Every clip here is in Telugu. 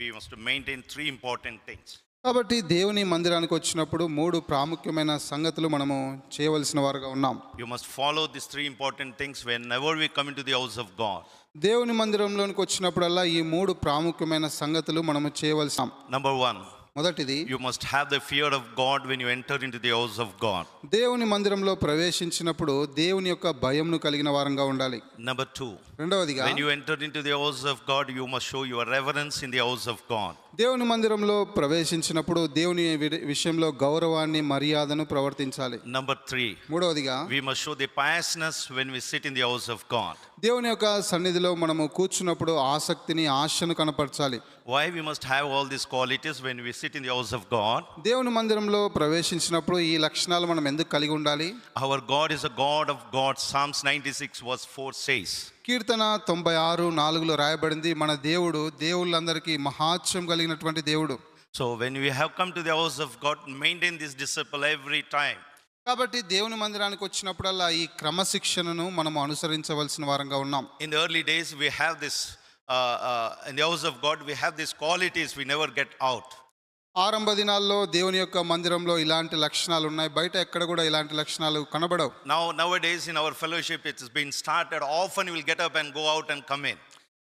we must maintain three important things. కాబట్టి దేవుని మందిరానికి వచ్చినప్పుడు మూడు ప్రాముఖ్యమైన సంగతులు మనము చేయవలసిన వారుగా ఉన్నాం. You must follow these three important things whenever we come into the house of God. దేవుని మందిరంలోనికి వచ్చినప్పుడల్లా ఈ మూడు ప్రాముఖ్యమైన సంగతులు మనము చేయవలసాం. Number one, మొదటిది, you must have the fear of God when you enter into the house of God. దేవుని మందిరంలో ప్రవేశించినప్పుడు దేవుని యొక్క భయంను కలిగిన వారంగా ఉండాలి. Number two, రెండవదిగా, when you enter into the house of God, you must show your reverence in the house of God. దేవుని మందిరంలో ప్రవేశించినప్పుడు దేవుని విషయంలో గౌరవాన్ని మర్యాదను ప్రవర్తించాలి. Number three, మూడవదిగా, we must show the piousness when we sit in the house of God. దేవుని యొక్క సన్నిధిలో మనము కూర్చున్నప్పుడు ఆసక్తిని, ఆశను కనపరచాలి. Why we must have all these qualities when we sit in the house of God? దేవుని మందిరంలో ప్రవేశించినప్పుడు ఈ లక్షణాలు మనం ఎందుకు కలిగి ఉండాలి? Our God is a God of gods. Psalms 96 verse 4 says. కీర్తన 96:4 రాయబడింది, మన దేవుడు దేవుళ్ళందరికీ మహాత్యం కలిగినటువంటి దేవుడు. So when we have come to the house of God, maintain this discipline every time. కాబట్టి దేవుని మందిరానికి వచ్చినప్పుడల్లా ఈ క్రమశిక్షణను మనం అనుసరించవలసిన వారంగా ఉన్నాం. In the early days we have this in the house of God we have these qualities we never get out. ఆరంభ దినాల్లో దేవుని యొక్క మందిరంలో ఇలాంటి లక్షణాలు ఉన్నాయి, బయట ఎక్కడ కూడా ఇలాంటి లక్షణాలు కనబడవు. Nowadays in our fellowship it has been started, often we will get up and go out and come in.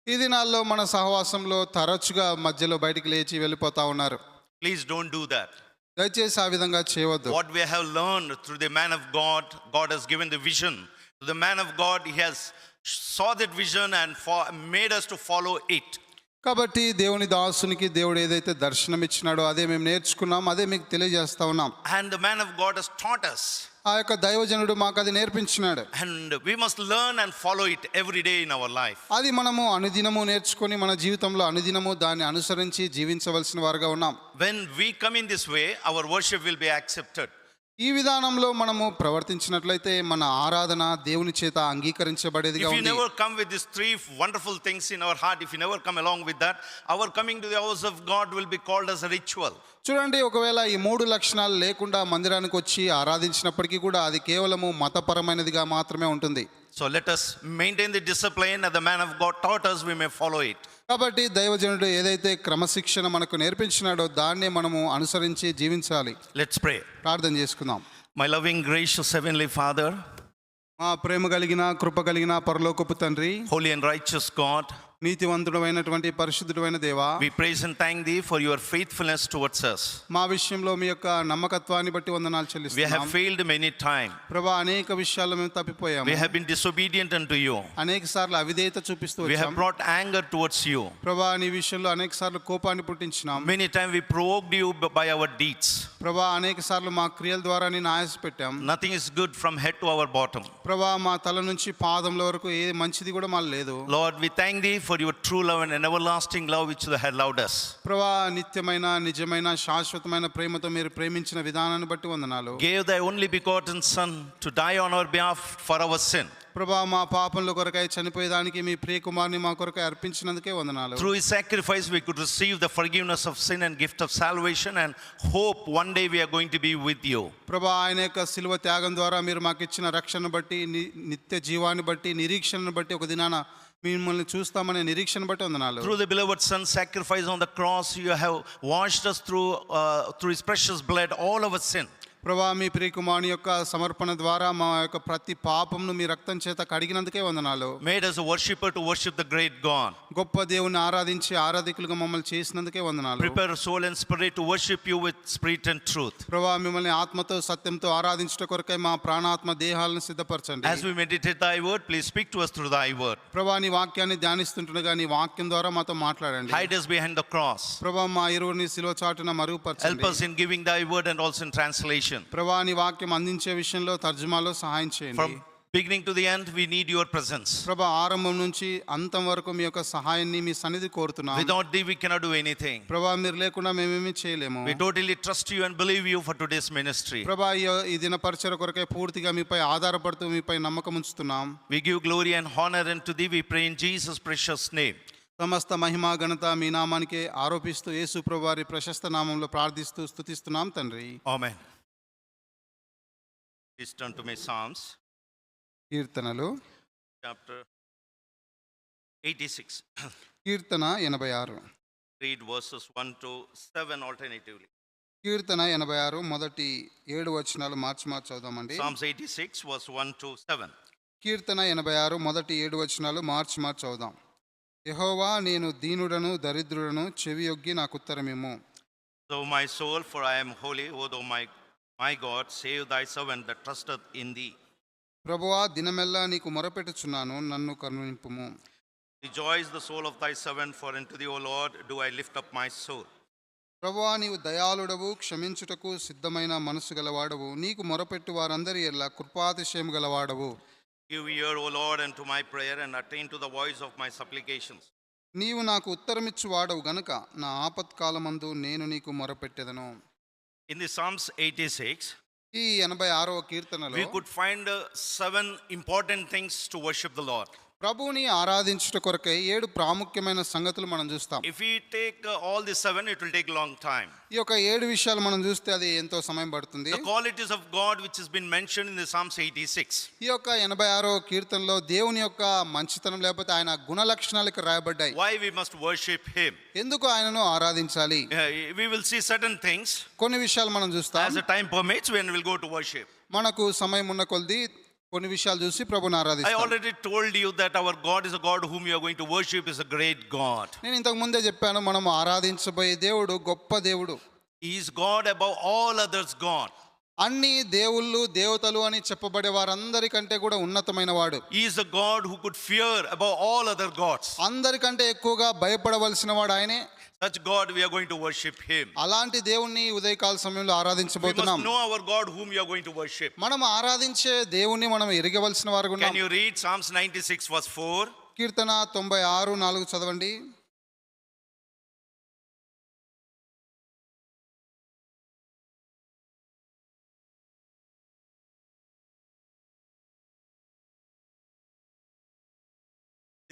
ఈ దినాల్లో మన సహవాసంలో తరచుగా మధ్యలో బయటికి లేచి వెళ్ళిపోతా ఉన్నారు. Please don't do that. దయచేసి ఆ విధంగా చేయవద్దు. What we have learned through the man of God, God has given the vision to the man of God. He has saw that vision and made us to follow it. కాబట్టి దేవుని దాసునికి దేవుడు ఏదైతే దర్శనం ఇచ్చినాడో అదే మేము నేర్చుకున్నాం, అదే మీకు తెలియజేస్తా ఉన్నాం. And the man of God has taught us. ఆ యొక్క దైవజనుడు మాకు అది నేర్పించినాడు. And we must learn and follow it every day in our life. అది మనము అనుదినము నేర్చుకొని మన జీవితంలో అనుదినము దాన్ని అనుసరించి జీవించవలసిన వారుగా ఉన్నాం. When we come in this way, our worship will be accepted. ఈ విధానంలో మనము ప్రవర్తించినట్లయితే మన ఆరాధన దేవుని చేత అంగీకరించబడేదిగా If you ఉంది. never come with these three wonderful things in our heart, if you never come along with that, our coming to the house of God will be called as a ritual. చూడండి, ఒకవేళ ఈ మూడు లక్షణాలు లేకుండా మందిరానికి వచ్చి ఆరాధించినప్పటికీ కూడా అది కేవలము మతపరమైనదిగా మాత్రమే ఉంటుంది. So let us maintain the discipline that the man of God taught us, we may follow it. కాబట్టి దైవజనుడు ఏదైతే క్రమశిక్షణ మనకు నేర్పించినాడో దాన్నే మనము అనుసరించి జీవించాలి. Let's pray. ప్రార్థన చేసుకుందాం. My loving, gracious Heavenly Father, మా ప్రేమ కలిగిన, కృప కలిగిన పరలోకపు తండ్రి, holy and righteous God, నీతివంతుడైనటువంటి పరిశుద్ధుడైన దేవా, we praise and thank thee for your faithfulness towards us. మా విషయంలో మీ యొక్క నమ్మకత్వాన్ని బట్టి వందనాలు We have చెల్లిస్తున్నాం. failed many times. ప్రభువా, అనేక విషయాల్లో మేము తప్పిపోయాము. We have been disobedient unto you. అనేక సార్లు అవిధేయత చూపిస్తూ We have వచ్చాం. brought anger towards you. ప్రభువా, నీ విషయంలో అనేక సార్లు కోపాన్ని పుట్టించినాం. Many times we provoked you by our deeds. ప్రభువా, అనేక సార్లు మా క్రియల ద్వారా నేను ఆయాస పెట్టాం. Nothing is good from head to our bottom. ప్రభువా, మా తల నుంచి పాదముల వరకు ఏ మంచిది కూడా మాకు లేదు. Lord, we thank thee for your true love and an everlasting love which you have loved us. ప్రభువా, నిత్యమైన, నిజమైన, శాశ్వతమైన ప్రేమతో మీరు ప్రేమించిన విధానాన్ని బట్టి వందనాలు. Gave thy only begotten Son to die on our behalf for our sin. ప్రభువా, మా పాపంలో కొరకై చనిపోయేదానికి మీ ప్రియ కుమారుని మా కొరకై అర్పించినందుకే వందనాలు. Through his sacrifice we could receive the forgiveness of sin and gift of salvation and hope one day we are going to be with you. ప్రభువా, ఆయన యొక్క శిలువ త్యాగం ద్వారా మీరు మాకు ఇచ్చిన రక్షణను బట్టి, నిత్య జీవాన్ని బట్టి, నిరీక్షణను బట్టి ఒక దినాన మిమ్మల్ని చూస్తామనే నిరీక్షణ బట్టి వందనాలు. Through the beloved Son's sacrifice on the cross you have washed us through his precious blood all our sin. ప్రభువా, మీ ప్రియ కుమారుని యొక్క సమర్పణ ద్వారా మా యొక్క ప్రతి పాపంను మీ రక్తం చేత కడిగినందుకే వందనాలు. Made us a worshipper to worship the great God. గొప్ప దేవుని ఆరాధించి ఆరాధికులుగా మమ్మల్ని చేసినందుకే వందనాలు. Prepare soul and spirit to worship you with spirit and truth. ప్రభువా, మిమ్మల్ని ఆత్మతో సత్యంతో ఆరాధించట కొరకై మా ప్రాణాత్మ దేహాలను సిద్ధపరచండి. As we meditate thy word, please speak to us through thy word. ప్రభువా, నీ వాక్యాన్ని ధ్యానిస్తుండగా నీ వాక్యం ద్వారా మాతో మాట్లాడండి. Hide us behind the cross. ప్రభువా, మా ఇరువురిని శిలువ చాటున Help మరుగుపరచండి. us in giving thy word and also in translation. ప్రభువా, నీ వాక్యం అందించే విషయంలో తర్జుమాలో సహాయం చేయండి. From beginning to the end we need your presence. ప్రభువా, ఆరంభం నుంచి అంతం వరకు మీ యొక్క సహాయాన్ని, మీ సన్నిధి కోరుతున్నాం. Without thee we cannot do anything. ప్రభువా, మీరు లేకుండా మేమేమీ చేయలేము. We totally trust you and believe you for today's ministry. ప్రభువా, ఈ దిన పరిచర్య కొరకై పూర్తిగా మీపై ఆధారపడుతూ మీపై నమ్మకం ఉంచుతున్నాం. We give glory and honor unto thee, we pray in Jesus' precious name. సమస్త మహిమ ఘనత మీ నామానికే ఆరోపిస్తూ యేసు ప్రభువారి ప్రశస్త నామంలో ప్రార్థిస్తూ స్తుతిస్తున్నాం తండ్రి. Amen. Please turn to my Psalms. కీర్తనలు Chapter 86. Keerthana 86. Read verses 1 to 7 alternatively. కీర్తన 86 మొదటి 7 వచనాలు మార్చి చదువుదామండి. Psalms 86, verse 1 to 7. కీర్తన 86 మొదటి 7 వచనాలు మార్చి చదువుదాం. యెహోవా, నేను దీనుడను దరిద్రుడను, చెవియొగ్గి నాకు ఉత్తరమిమ్ము. So my soul, for I am holy, O thou my God, save thy servant that trusteth in thee. ప్రభువా, దినమెల్లా నీకు మొరపెట్టుచున్నాను, నన్ను కరుణింపుము. Rejoice the soul of thy servant, for unto thee, O Lord, do I lift up my soul. ప్రభువా, నీవు దయాళుడవు, క్షమించుటకు సిద్ధమైన మనసు గలవాడవు, నీకు మొరపెట్టు వారందరి ఎల్ల కృపాతిశయము గలవాడవు. Give ear, O Lord, unto my prayer, and attend to the voice of my supplications. నీవు నాకు ఉత్తరమిచ్చు వాడవు గనుక నా ఆపత్కాలమందు నేను నీకు మొరపెట్టెదను. In the Psalms 86, ఈ 86వ కీర్తనలో we could find 7 important things to worship the Lord. ప్రభువుని ఆరాధించుట కొరకై 7 ప్రాముఖ్యమైన సంగతులు మనం చూస్తాం. If we take all the 7, it will take a long time. ఈ యొక్క 7 విషయాలు మనం చూస్తే అది ఎంతో సమయం పడుతుంది. The qualities of God which has been mentioned in the Psalms 86. ఈ యొక్క 86వ కీర్తనలో దేవుని యొక్క మంచితనం లేకపోతే ఆయన గుణ లక్షణాలకు రాయబడ్డాయి. Why we must worship Him. ఎందుకు ఆయనను ఆరాధించాలి? We will see certain things కొన్ని విషయాలు మనం చూస్తాం. as the time permits when we will go to worship. మనకు సమయం ఉన్న కొలది కొన్ని విషయాలు చూసి ప్రభువుని I ఆరాధిస్తాం. already told you that our God is a God whom you are going to worship is a great God. నేను ఇంతకు ముందే చెప్పాను, మనం ఆరాధించబోయే దేవుడు గొప్ప దేవుడు. He is God above all others God. అన్ని దేవుళ్ళు దేవతలు అని చెప్పబడే వారందరికంటే కూడా ఉన్నతమైన వాడు. He is a God who could fear above all other gods. అందరికంటే ఎక్కువగా భయపడవలసిన వాడు ఆయనే. Such God we are going to worship Him. అలాంటి దేవుణ్ణి ఉదయకాల సమయంలో We must ఆరాధించబోతున్నాం. know our God whom you are going to worship. మనం ఆరాధించే దేవుణ్ణి మనం ఎరగవలసిన వారు Can you read Psalms 96 verse 4? కీర్తన 96:4 చదవండి.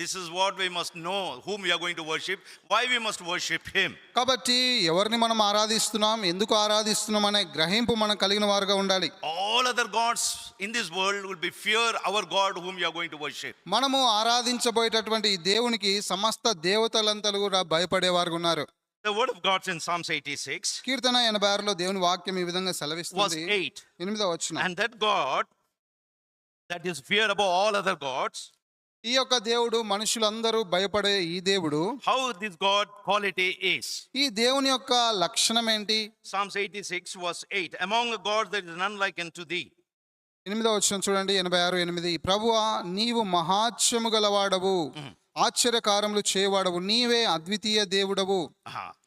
This is what we must know, whom we are going to worship, why we must worship Him. కాబట్టి ఎవరిని మనం ఆరాధిస్తున్నాం, ఎందుకు ఆరాధిస్తున్నాం అనే గ్రహింపు మనం కలిగిన వారుగా ఉండాలి. All other gods in this world will be fear our God whom you are going to worship. మనము ఆరాధించబోయేటటువంటి ఈ దేవునికి సమస్త దేవతలంతా కూడా భయపడేవారు ఉన్నారు. The word of God in Psalms 86, కీర్తన 86లో దేవుని వాక్యం ఈ విధంగా verse సెలవిస్తుంది. 8. 8వ వచనం. And that God that is fear above all other gods, ఈ యొక్క దేవుడు మనుషులందరూ భయపడే ఈ దేవుడు, how this God quality is. ఈ దేవుని యొక్క లక్షణం ఏంటి? Psalms 86 verse 8. Among the gods there is none like unto thee. 8వ వచనం చూడండి. 86:8. ప్రభువా, నీవు మహాత్మ్యము గలవాడవు, ఆశ్చర్యకారములు చేయవాడవు, నీవే అద్వితీయ దేవుడవు.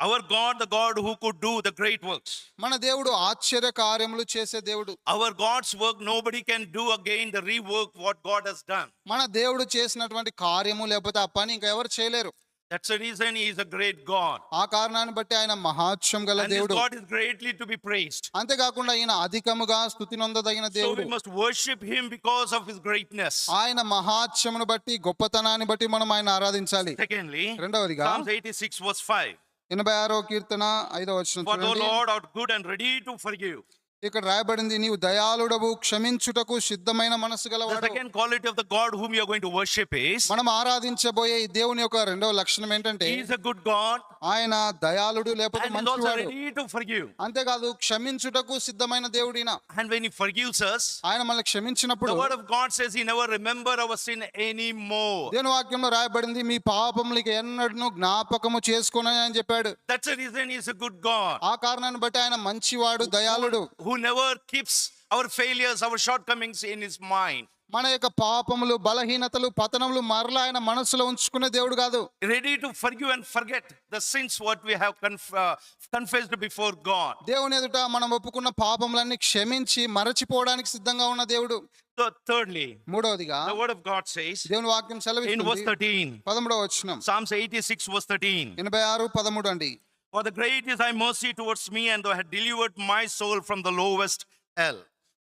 Our God, the God who could do the great works. మన దేవుడు ఆశ్చర్య కార్యములు చేసే దేవుడు. Our God's work nobody can do again the rework what God has done. మన దేవుడు చేసినటువంటి కార్యము లేకపోతే ఆ పని ఇంకా ఎవరు చేయలేరు. That's the reason He is a great God. ఆ కారణాన్ని బట్టి ఆయన మహాత్మ్యం గల And this దేవుడు. God is greatly to be praised. అంతేకాకుండా ఈయన అధికముగా స్తుతి నొందదగిన So దేవుడు. we must worship Him because of His greatness. ఆయన మహాత్మ్యమును బట్టి గొప్పతనాన్ని బట్టి మనం ఆయన ఆరాధించాలి. Secondly, రెండవదిగా Psalms 86 verse 5. 86వ కీర్తన 5వ వచనం For thou చూడండి. Lord art good and ready to forgive. ఇక్కడ రాయబడింది, నీవు దయాళుడవు, క్షమించుటకు సిద్ధమైన మనసు The గలవాడు. second quality of the God whom you are going to worship is, మనం ఆరాధించబోయే ఈ దేవుని యొక్క రెండవ లక్షణం ఏంటంటే He is a good God ఆయన దయాళుడు లేకపోతే and is also మంచివాడు. ready to forgive. అంతేకాదు క్షమించుటకు సిద్ధమైన దేవుడిన. And when He forgives us, ఆయన మనల్ని క్షమించినప్పుడు the word of God says He never remember our sin anymore. దేవుని వాక్యంలో రాయబడింది, మీ పాపములకి ఎన్నడూ జ్ఞాపకము చేసుకోనని అని చెప్పాడు. That's the reason He is a good God. ఆ కారణాన్ని బట్టి ఆయన మంచివాడు, దయాళుడు. Who never keeps our failures, our shortcomings in His mind. మన యొక్క పాపములు, బలహీనతలు, పతనములు మరలా ఆయన మనసులో ఉంచుకునే దేవుడు కాదు. Ready to forgive and forget the sins what we have confessed before God. దేవుని ఎదుట మనం ఒప్పుకున్న పాపములన్నీ క్షమించి మరచిపోవడానికి సిద్ధంగా ఉన్న దేవుడు. So thirdly, మూడవదిగా the word of God says దేవుని వాక్యం in verse సెలవిస్తుంది. 13, 13వ వచనం. Psalms 86 verse 13. 86:13 అండి. For the great is thy mercy towards me, and thou hast delivered my soul from the lowest hell.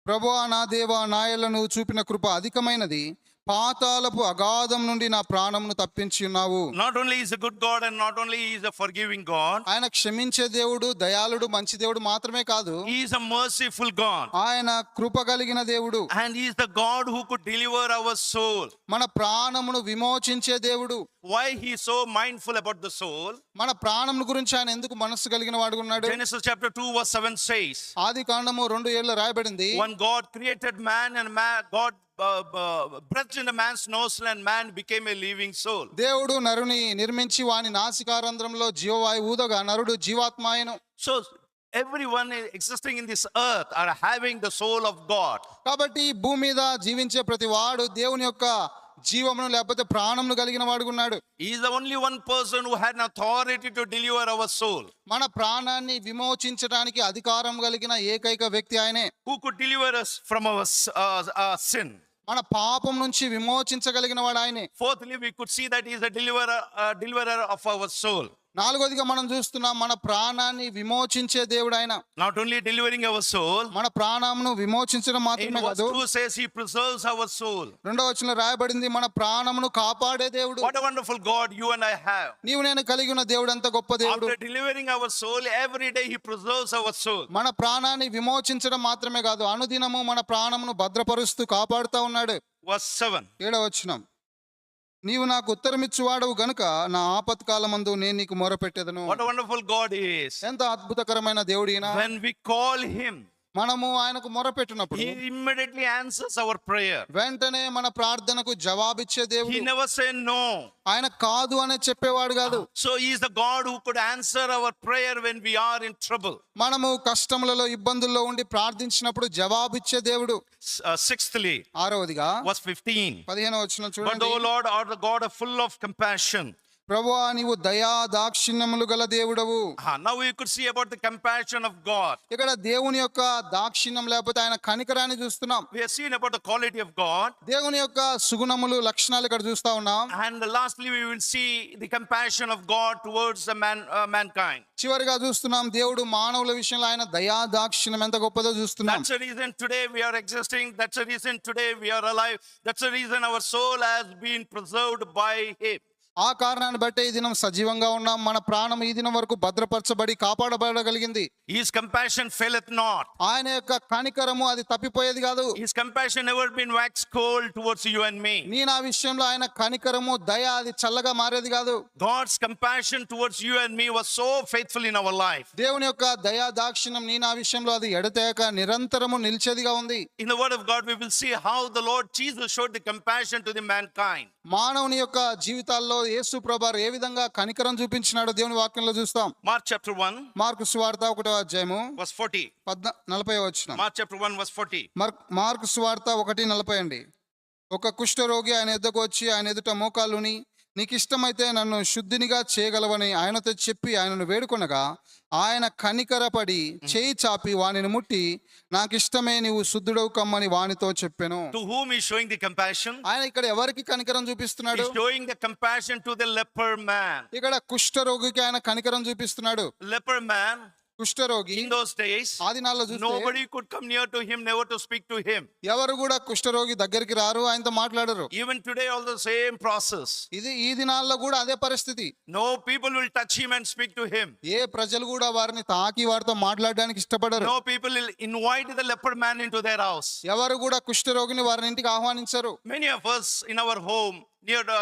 ప్రభువా, నా దేవా, నా యేల నువ్వు చూపిన కృప అధికమైనది, పాతాళపు అగాధం నుండి నా ప్రాణమును తప్పించి ఉన్నావు. Not only is a good God and not only is a forgiving God, ఆయన క్షమించే దేవుడు, దయాళుడు, మంచి దేవుడు మాత్రమే కాదు, He is a merciful God. ఆయన కృప కలిగిన దేవుడు. And He is the God who could deliver our soul. మన ప్రాణమును విమోచించే దేవుడు. Why He is so mindful about the soul? మన ప్రాణమును గురించి ఆయన ఎందుకు మనస్సు కలిగిన వాడుగా ఉన్నాడు? Genesis chapter 2 verse 7 says, ఆది కాండము 2:7 రాయబడింది, when God created man and God breathed in a man's nostril and man became a living soul. దేవుడు నరుని నిర్మించి వాని నాసికారంధ్రంలో జీవవాయువు ఊదగా నరుడు జీవాత్మాయను. So everyone existing in this earth are having the soul of God. కాబట్టి ఈ భూమి మీద జీవించే ప్రతి వాడు దేవుని యొక్క జీవమును లేకపోతే ప్రాణమును కలిగిన వాడుగా ఉన్నాడు. He is the only one person who had an authority to deliver our soul. మన ప్రాణాన్ని విమోచించడానికి అధికారం కలిగిన ఏకైక వ్యక్తి ఆయనే. Who could deliver us from our sin. మన పాపం నుంచి విమోచించగలిగిన వాడు ఆయనే. Fourthly, we could see that he is a deliverer of our soul. నాలుగోదిగా మనం చూస్తున్నాం, మన ప్రాణాన్ని విమోచించే దేవుడు ఆయన. Not only delivering our soul, మన ప్రాణమును విమోచించడం in మాత్రమే verse కాదు, 2 says he preserves our soul. రెండవ వచనంలో రాయబడింది, మన ప్రాణమును కాపాడే దేవుడు. What a wonderful God you and I have. నీవు నేను కలిగి ఉన్న దేవుడు ఎంత గొప్ప దేవుడు. After delivering our soul, every day he preserves our soul. మన ప్రాణాన్ని విమోచించడం మాత్రమే కాదు, అనుదినము మన ప్రాణమును భద్రపరుస్తూ కాపాడుతూ ఉన్నాడు. Verse 7. 7వ వచనం, నీవు నాకు ఉత్తరమిచ్చువాడవు గనుక నా ఆపత్కాలమందు నేను నీకు మొరపెట్టెదను. What a wonderful God he is. ఎంత అద్భుతకరమైన దేవుడు ఈయన. When we call him, మనము ఆయనకు మొరపెట్టినప్పుడు he immediately answers our prayer. వెంటనే మన ప్రార్థనకు జవాబిచ్చే He దేవుడు. never say no. ఆయన కాదు అనే చెప్పేవాడు కాదు. So he is the God who could answer our prayer when we are in trouble. మనము కష్టములలో ఇబ్బందుల్లో ఉండి ప్రార్థించినప్పుడు జవాబిచ్చే దేవుడు. Sixthly, 6వదిగా verse 15. 15వ వచనం But చూడండి, O Lord, art the God of full of compassion. ప్రభువా నీవు దయా దాక్షిణ్యములు గల దేవుడవు. Now we could see about the compassion of God. ఇక్కడ దేవుని యొక్క దాక్షిణ్యం లేకపోతే ఆయన కనికరాన్ని చూస్తున్నాం. We have seen about the quality of God. దేవుని యొక్క సుగుణములు, లక్షణాలు ఇక్కడ చూస్తా ఉన్నాం. And lastly, we will see the compassion of God towards the mankind. చివరిగా చూస్తున్నాం, దేవుడు మానవుల విషయంలో ఆయన దయా దాక్షిణ్యం ఎంత గొప్పదో చూస్తున్నాం. That's the reason today we are existing. That's the reason today we are alive. That's the reason our soul has been preserved by him. ఆ కారణాన్ని బట్టే ఈ దినం సజీవంగా ఉన్నాం. మన ప్రాణం ఈ దినం వరకు భద్రపరచబడి కాపాడబడగలిగింది. His compassion faileth not. ఆయన యొక్క కనికరము అది తప్పిపోయేది కాదు. His compassion never been waxed cold towards you and me. నీ నా విషయంలో ఆయన కనికరము, దయ అది చల్లగా మారేది కాదు. God's compassion towards you and me was so faithful in our life. దేవుని యొక్క దయా దాక్షిణ్యం నీ నా విషయంలో అది ఎడతెగక నిరంతరము నిలిచేదిగా ఉంది. In the word of God, we will see how the Lord Jesus showed the compassion to the mankind. మానవుని యొక్క జీవితాల్లో యేసు ప్రభువారు ఏ విధంగా కనికరం చూపించినాడో దేవుని వాక్యంలో చూస్తాం. Mark chapter 1, మార్కు సువార్త 1వ అధ్యాయము verse 40. 40వ వచనం. Mark chapter 1, verse 40. మార్కు సువార్త 1:40 అండి. ఒక కుష్ఠరోగి ఆయన ఎద్దకు వచ్చి ఆయన ఎదుట మోకాళ్ళుని, నీకు ఇష్టమైతే నన్ను శుద్ధినిగా చేయగలవని ఆయనతో చెప్పి ఆయనను వేడుకొనగా ఆయన కనికరపడి చేయి చాపి వానిని ముట్టి, నాకు ఇష్టమే నీవు శుద్ధుడవు కమ్మని వానితో చెప్పెను. To whom he is showing the compassion? ఆయన ఇక్కడ ఎవరికి కనికరం చూపిస్తున్నాడు? He is showing the compassion to the leper man. ఇక్కడ కుష్ఠరోగికి ఆయన కనికరం చూపిస్తున్నాడు. Leper man, కుష్ఠరోగి in those days, ఆది నాల్లో చూస్తే nobody could come near to him, never to speak to him. ఎవరు కూడా కుష్ఠరోగి దగ్గరికి రారు, ఆయనతో మాట్లాడరు. Even today, all the same process. ఇది ఈ దినాల్లో కూడా అదే పరిస్థితి. No people will touch him and speak to him. ఏ ప్రజలు కూడా వారిని తాకి వారితో మాట్లాడడానికి ఇష్టపడరు. No people will invite the leper man into their house. ఎవరు కూడా కుష్ఠరోగిని వారి ఇంటికి ఆహ్వానించరు. Many of us in our home,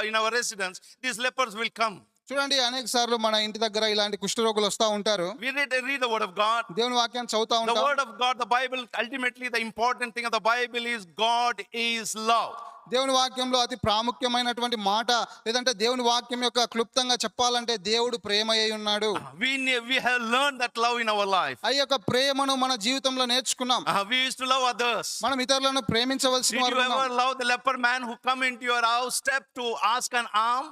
in our residence, these lepers will come. చూడండి, అనేక సార్లు మన ఇంటి దగ్గర ఇలాంటి కుష్ఠరోగులు వస్తూ ఉంటారు. We read the word of God. దేవుని వాక్యాన్ని చదువుతా The ఉంటాం. word of God, the Bible, ultimately the important thing of the Bible is God is love. దేవుని వాక్యంలో అతి ప్రాముఖ్యమైనటువంటి మాట, లేదంటే దేవుని వాక్యం యొక్క క్లుప్తంగా చెప్పాలంటే దేవుడు ప్రేమయ్య ఉన్నాడు. We have learned that love in our life. ఆ యొక్క ప్రేమను మన జీవితంలో నేర్చుకున్నాం. We used to love others. మనం ఇతరులను ప్రేమించవలసిన Did వారు you ever ఉన్నాం. love the leper man who come into your house, step to ask an alms?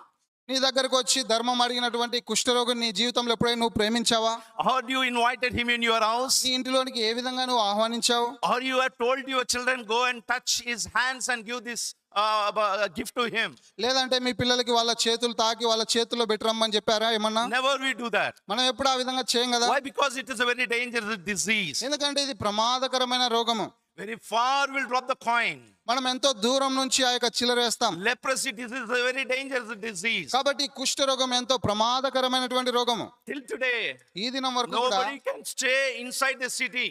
నీ దగ్గరకు వచ్చి ధర్మం అడిగినటువంటి కుష్ఠరోగిని నీ జీవితంలో ఎప్పుడైనా నువ్వు ప్రేమించావా? Or you invited him in your house? నీ ఇంటిలోనికి ఏ విధంగా నువ్వు ఆహ్వానించావు? Or you have told your children, go and touch his hands and give this gift to him? లేదంటే మీ పిల్లలకి వాళ్ళ చేతులు తాకి వాళ్ళ చేతుల్లో పెట్టరమ్మని చెప్పారా ఏమన్నా? Never we do that. మనం ఎప్పుడు ఆ విధంగా చేయం కదా. Why? Because it is a very dangerous disease. ఎందుకంటే ఇది ప్రమాదకరమైన రోగము. Very far will drop the coin. మనం ఎంతో దూరం నుంచి ఆ యొక్క చిల్లర వేస్తాం. Leprosy disease is a very dangerous disease. కాబట్టి కుష్ఠరోగం ఎంతో ప్రమాదకరమైనటువంటి రోగము. Till today, ఈ దినం వరకు కూడా nobody can stay inside the city.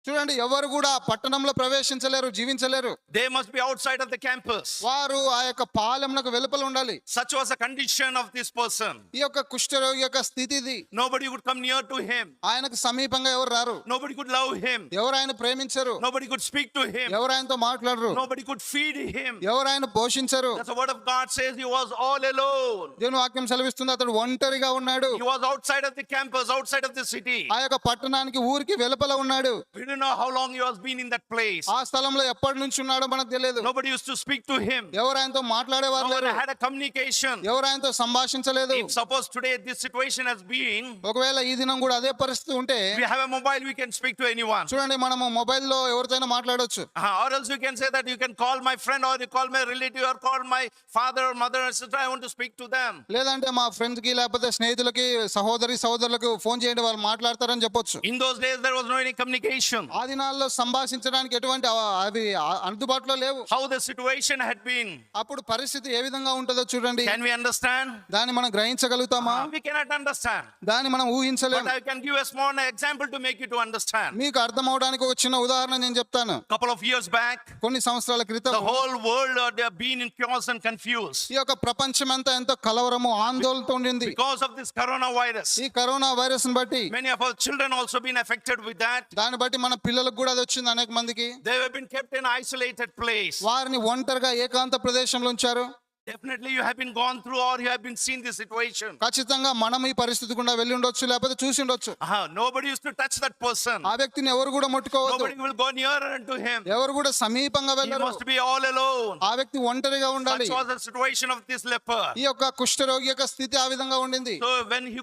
చూడండి, ఎవరు కూడా పట్టణంలో ప్రవేశించలేరు, జీవించలేరు. They must be outside of the campus. వారు ఆ యొక్క పాలెంనకు వెలుపల ఉండాలి. Such was the condition of this person. ఈ యొక్క కుష్ఠరోగి యొక్క స్థితి ఇది. Nobody would come near to him. ఆయనకు సమీపంగా ఎవరు రారు. Nobody could love him. ఎవరు ఆయన ప్రేమించరు. Nobody could speak to him. ఎవరు ఆయనతో మాట్లాడరు. Nobody could feed him. ఎవరు ఆయన పోషించరు. That's the word of God says he was all alone. దేవుని వాక్యం సెలవిస్తుంది, అతడు ఒంటరిగా ఉన్నాడు. He was outside of the campus, outside of the city. ఆ యొక్క పట్టణానికి ఊరికి వెలుపల ఉన్నాడు. We don't know how long he was been in that place. ఆ స్థలంలో ఎప్పటి నుంచి ఉన్నాడో మనకు తెలియదు. Nobody used to speak to him. ఎవరు ఆయనతో మాట్లాడేవారు No one లేరు. had a communication. ఎవరు ఆయనతో సంభాషించలేదు. If suppose today this situation has been, ఒకవేళ ఈ దినం కూడా అదే పరిస్థితి ఉంటే, we have a mobile, we can speak to anyone. చూడండి, మనము మొబైల్లో ఎవరితోనైనా మాట్లాడొచ్చు. Or else you can say that you can call my friend or you call my relative or call my father or mother or sister. I want to speak to them. లేదంటే మా ఫ్రెండ్స్ కి లేకపోతే స్నేహితులకి సహోదరులకు ఫోన్ చేయండి, వాళ్ళు మాట్లాడతారని చెప్పొచ్చు. In those days there was no any communication. ఆ దినాల్లో సంభాషించడానికి ఎటువంటి అవి అందుబాటులో లేవు. How the situation had been. అప్పుడు పరిస్థితి ఏ విధంగా ఉంటుందో చూడండి. Can we understand? దాన్ని మనం గ్రహించగలుగుతామా? We cannot understand. దాన్ని మనం ఊహించలేము. But I can give a small example to make you to understand. మీకు అర్థం అవడానికి ఒక చిన్న ఉదాహరణ నేను చెప్తాను. Couple of years back, కొన్ని సంవత్సరాల క్రితం the whole world they have been in chaos and confused ఈ యొక్క ప్రపంచం అంతా ఎంతో కలవరము, ఆందోళనతో ఉండింది. because of this coronavirus. ఈ కరోనా వైరస్ ని బట్టి Many of our children also been affected with that. దాన్ని బట్టి మన పిల్లలకు కూడా అది వచ్చింది. అనేక మందికి They have been kept in isolated place. వారిని ఒంటరిగా ఏకాంత ప్రదేశంలో ఉంచారు. Definitely you have been gone through or you have been seen this situation. ఖచ్చితంగా మనం ఈ పరిస్థితి గుండా వెళ్ళి ఉండొచ్చు, లేకపోతే చూసి ఉండొచ్చు. Nobody used to touch that person. ఆ వ్యక్తిని ఎవరు కూడా ముట్టుకోవద్దు. Nobody will go nearer to him. ఎవరు కూడా సమీపంగా He వెళ్ళరు. must be all alone. ఆ వ్యక్తి ఒంటరిగా ఉండాలి. Such was the situation of this leper. ఈ యొక్క కుష్ఠరోగి యొక్క స్థితి ఆ విధంగా ఉండింది. So when he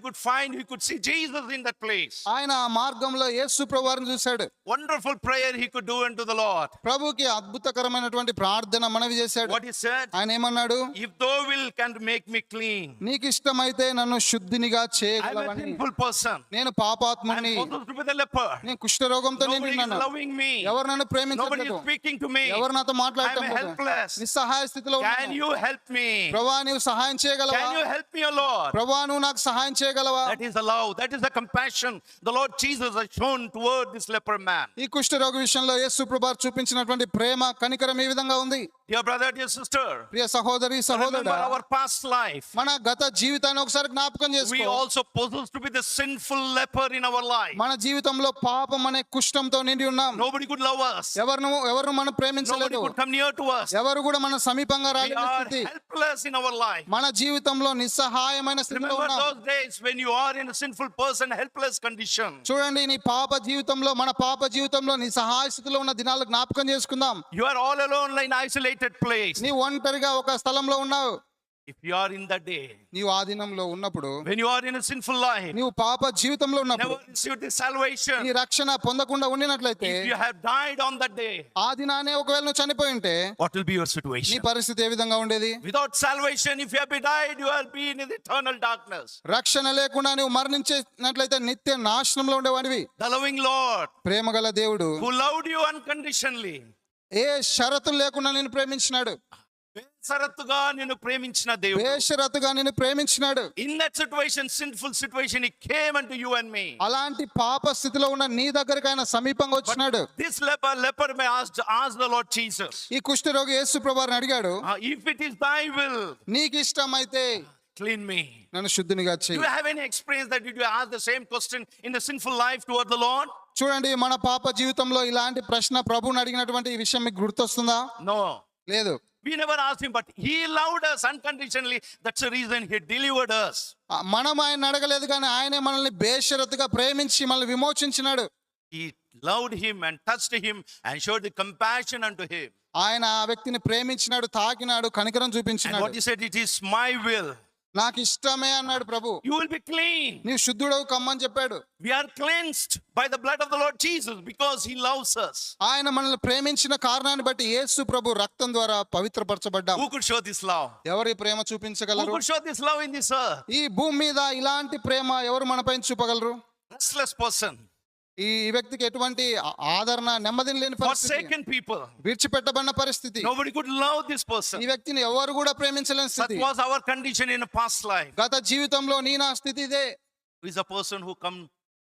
could see Jesus in that place. ఆయన ఆ మార్గంలో యేసు ప్రభువారిని చూశాడు. Wonderful prayer he could do unto the Lord. ప్రభుకి అద్భుతకరమైనటువంటి ప్రార్థన మనవి చేశాడు. What he said? ఆయన ఏమన్నాడు? If thou will can make me clean. నీకు ఇష్టమైతే నన్ను శుద్ధినిగా I am a చేయగలవని. sinful person. నేను I am పాపాత్ముని. possessed with a leper. నేను కుష్ఠరోగంతో Nobody is నిండినాను. loving me. ఎవరు నన్ను Nobody ప్రేమించట్లేదు. is speaking to me. ఎవరు నాతో I am మాట్లాడటం లేదు. helpless. నిస్సహాయ స్థితిలో Can ఉన్నాను. you help me? ప్రభువా, నీవు సహాయం చేయగలవా? Can you help me, O Lord? ప్రభువా, నువ్వు నాకు సహాయం చేయగలవా? That is the love. That is the compassion the Lord Jesus has shown toward this leper man. ఈ కుష్ఠరోగి విషయంలో యేసు ప్రభువారు చూపించినటువంటి ప్రేమ, కనికరం ఈ విధంగా ఉంది. Dear brother, dear sister, ప్రియ సహోదరి, remember సహోదరుడా, our past life. మన గత జీవితాన్ని ఒకసారి జ్ఞాపకం We చేసుకో. also possessed with the sinful leper in our life. మన జీవితంలో పాపం అనే కుష్ఠంతో నిండి ఉన్నాం. Nobody could love us. ఎవరు మనం Nobody ప్రేమించలేదు. could come near to us. ఎవరు కూడా మన సమీపంగా We రాలేని are స్థితి. helpless in our life. మన జీవితంలో నిస్సహాయమైన స్థితిలో Remember ఉన్నాం. those days when you are in a sinful person, helpless condition. చూడండి, నీ పాప జీవితంలో, మన పాప జీవితంలో నీ సహాయ స్థితిలో ఉన్న దినాలు జ్ఞాపకం చేసుకుందాం. You are all alone in isolated place. నీ ఒంటరిగా ఒక స్థలంలో ఉన్నావు. If you are in that day, నీవు ఆ దినంలో ఉన్నప్పుడు, when you are in a sinful life, నీవు పాప జీవితంలో ఉన్నప్పుడు, never received the salvation. నీ రక్షణ పొందకుండా ఉండినట్లయితే, If you have died on that day, ఆ దినానే ఒకవేళ నువ్వు చనిపోయి ఉంటే, what will be your నీ situation? పరిస్థితి ఏ విధంగా ఉండేది? Without salvation, if you have died, you will be in the eternal darkness. రక్షణ లేకుండా నువ్వు మరణించినట్లయితే నిత్య నాశనంలో ఉండేవాడివి. The loving Lord, ప్రేమగల దేవుడు who loved you unconditionally, ఏ షరతులు లేకుండా నిన్ను ప్రేమించినాడు. బేషరతుగా నిన్ను ప్రేమించిన దేవుడు. బేషరతుగా నిన్ను ప్రేమించినాడు. In that situation, sinful situation, he came unto you and me. అలాంటి పాప స్థితిలో ఉన్న నీ దగ్గరికి ఆయన సమీపంగా వచ్చినాడు. This leper may ask the Lord Jesus, ఈ కుష్ఠరోగి యేసు ప్రభువారిని అడిగాడు, if it is thy will, నీకు ఇష్టమైతే clean me. నన్ను శుద్ధినిగా Do చెయ్యి. you have any experience that you ask the same question in the sinful life toward the Lord? చూడండి, మన పాప జీవితంలో ఇలాంటి ప్రశ్న ప్రభువుని అడిగినటువంటి ఈ విషయం మీకు గుర్తొస్తుందా? No. లేదు. We never asked him, but he loved us unconditionally. That's the reason he delivered us. మనం ఆయన అడగలేదు, కానీ ఆయనే మనల్ని బేషరతుగా ప్రేమించి మనల్ని విమోచించినాడు. He loved him and touched him and showed the compassion unto him. ఆయన ఆ వ్యక్తిని ప్రేమించినాడు, తాకినాడు, కనికరం And చూపించినాడు. what he said, it is my will. నాకు ఇష్టమే అన్నాడు ప్రభు. You will be clean. నీవు శుద్ధుడవు కమ్మని చెప్పాడు. We are cleansed by the blood of the Lord Jesus because he loves us. ఆయన మనల్ని ప్రేమించిన కారణాన్ని బట్టి యేసు ప్రభు రక్తం ద్వారా పవిత్రపరచబడ్డాం. Who could show this love? ఎవరి ప్రేమ Who చూపించగలరు? could show this love in this earth? ఈ భూమి మీద ఇలాంటి ప్రేమ ఎవరు మనపై చూపగలరు? Restless person. ఈ వ్యక్తికి ఎటువంటి ఆదరణ నెమ్మదిని లేని పరిస్థితి, forsaken people. విడిచిపెట్టబడిన పరిస్థితి. Nobody could love this ఈ person. వ్యక్తిని ఎవరు కూడా ప్రేమించలేని That స్థితి. was our condition in a past life. గత జీవితంలో నీ నా స్థితి ఇదే. Who is a person who come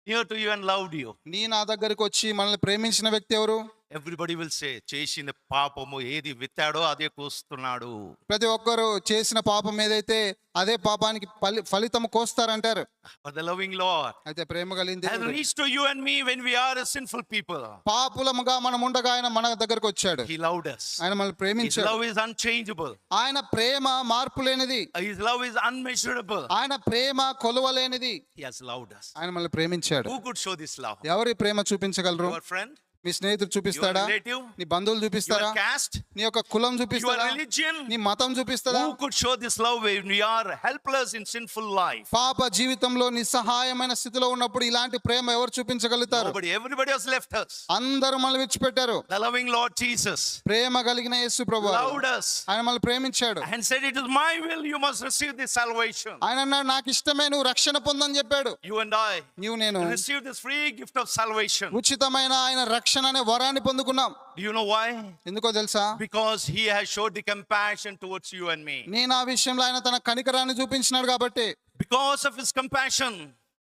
near to you and loved you? నీ నా దగ్గరికి వచ్చి మనల్ని ప్రేమించిన వ్యక్తి ఎవరు? Everybody will say, చేసిన పాపము ఏది విత్తాడో అదే కోస్తున్నాడు. ప్రతి ఒక్కరు చేసిన పాపం ఏదైతే అదే పాపానికి ఫలితం కోస్తారంటారు. But the loving Lord అయితే ప్రేమ కలిగింది has reached to you and me when we are a sinful people. పాపులముగా మనం ఉండగా ఆయన మన దగ్గరకు వచ్చాడు. He loved us. ఆయన మనల్ని His ప్రేమించాడు. love is unchangeable. ఆయన ప్రేమ మార్పు లేనిది. His love is unmeasurable. ఆయన ప్రేమ కొలవలేనిది. He has loved us. ఆయన మనల్ని ప్రేమించాడు. Who could show this love? ఎవరి ప్రేమ చూపించగలరు? Your friend? మీ స్నేహితుడు Your చూపిస్తాడా? relative? నీ బంధువులు చూపిస్తారా? Your caste? నీ యొక్క కులం Your చూపిస్తారా? religion? నీ మతం చూపిస్తారా? Who could show this love when we are helpless in sinful life? పాప జీవితంలో నిస్సహాయమైన స్థితిలో ఉన్నప్పుడు ఇలాంటి ప్రేమ ఎవరు చూపించగలుగుతారు? Nobody. Everybody has left us. అందరూ మనల్ని విడిచిపెట్టారు. The loving Lord Jesus ప్రేమ కలిగిన యేసు ప్రభువు loved us ఆయన మనల్ని ప్రేమించాడు. and said, "It is my will you must receive this salvation." ఆయన అన్నాడు, నాకు ఇష్టమే నువ్వు రక్షణ పొందని చెప్పాడు. You and I నీవు నేను receive this free gift of salvation. ఉచితమైన ఆయన రక్షణ అనే వరాన్ని పొందుకున్నాం. Do you know why? ఎందుకో తెలుసా? Because he has showed the compassion towards you and me. నేను ఆ విషయంలో ఆయన తన కనికరాన్ని చూపించినాడు కాబట్టి, Because of his compassion,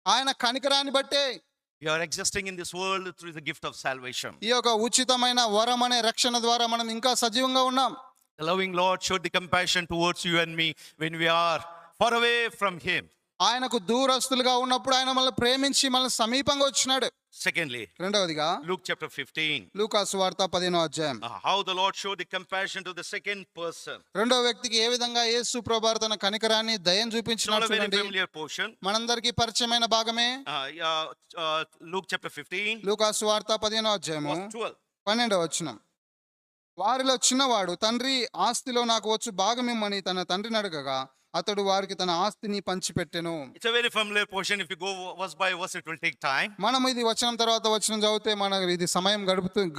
ఆయన కనికరాన్ని బట్టే we are existing in this world through the gift of salvation. ఈ యొక్క ఉచితమైన వరం అనే రక్షణ ద్వారా మనం ఇంకా సజీవంగా ఉన్నాం. The loving Lord showed the compassion towards you and me when we are far away from him. ఆయనకు దూరస్తులుగా ఉన్నప్పుడు ఆయన మనల్ని ప్రేమించి మనల్ని సమీపంగా వచ్చినాడు. Secondly, రెండవదిగా Luke chapter 15. లూకా సువార్త 15వ అధ్యాయం. How the Lord showed the compassion to the second person. రెండవ వ్యక్తికి ఏ విధంగా యేసు ప్రభువు తన కనికరాన్ని దయను It's not చూపించినాడు a very చూడండి. familiar portion. మనందరికీ పరిచయమైన భాగమే. Luke chapter 15, లూకా సువార్త 15వ అధ్యాయము verse 12. 12వ వచనం. వారిలో చిన్నవాడు తండ్రి ఆస్తిలో నాకు వచ్చు భాగమిమ్మని తన తండ్రిని అడగగా అతడు వారికి తన ఆస్తిని పంచిపెట్టెను. It's a very familiar portion. If you go verse by verse, it will take time. మనం ఇది వచనం తర్వాత వచనం చదివితే మనకు ఇది సమయం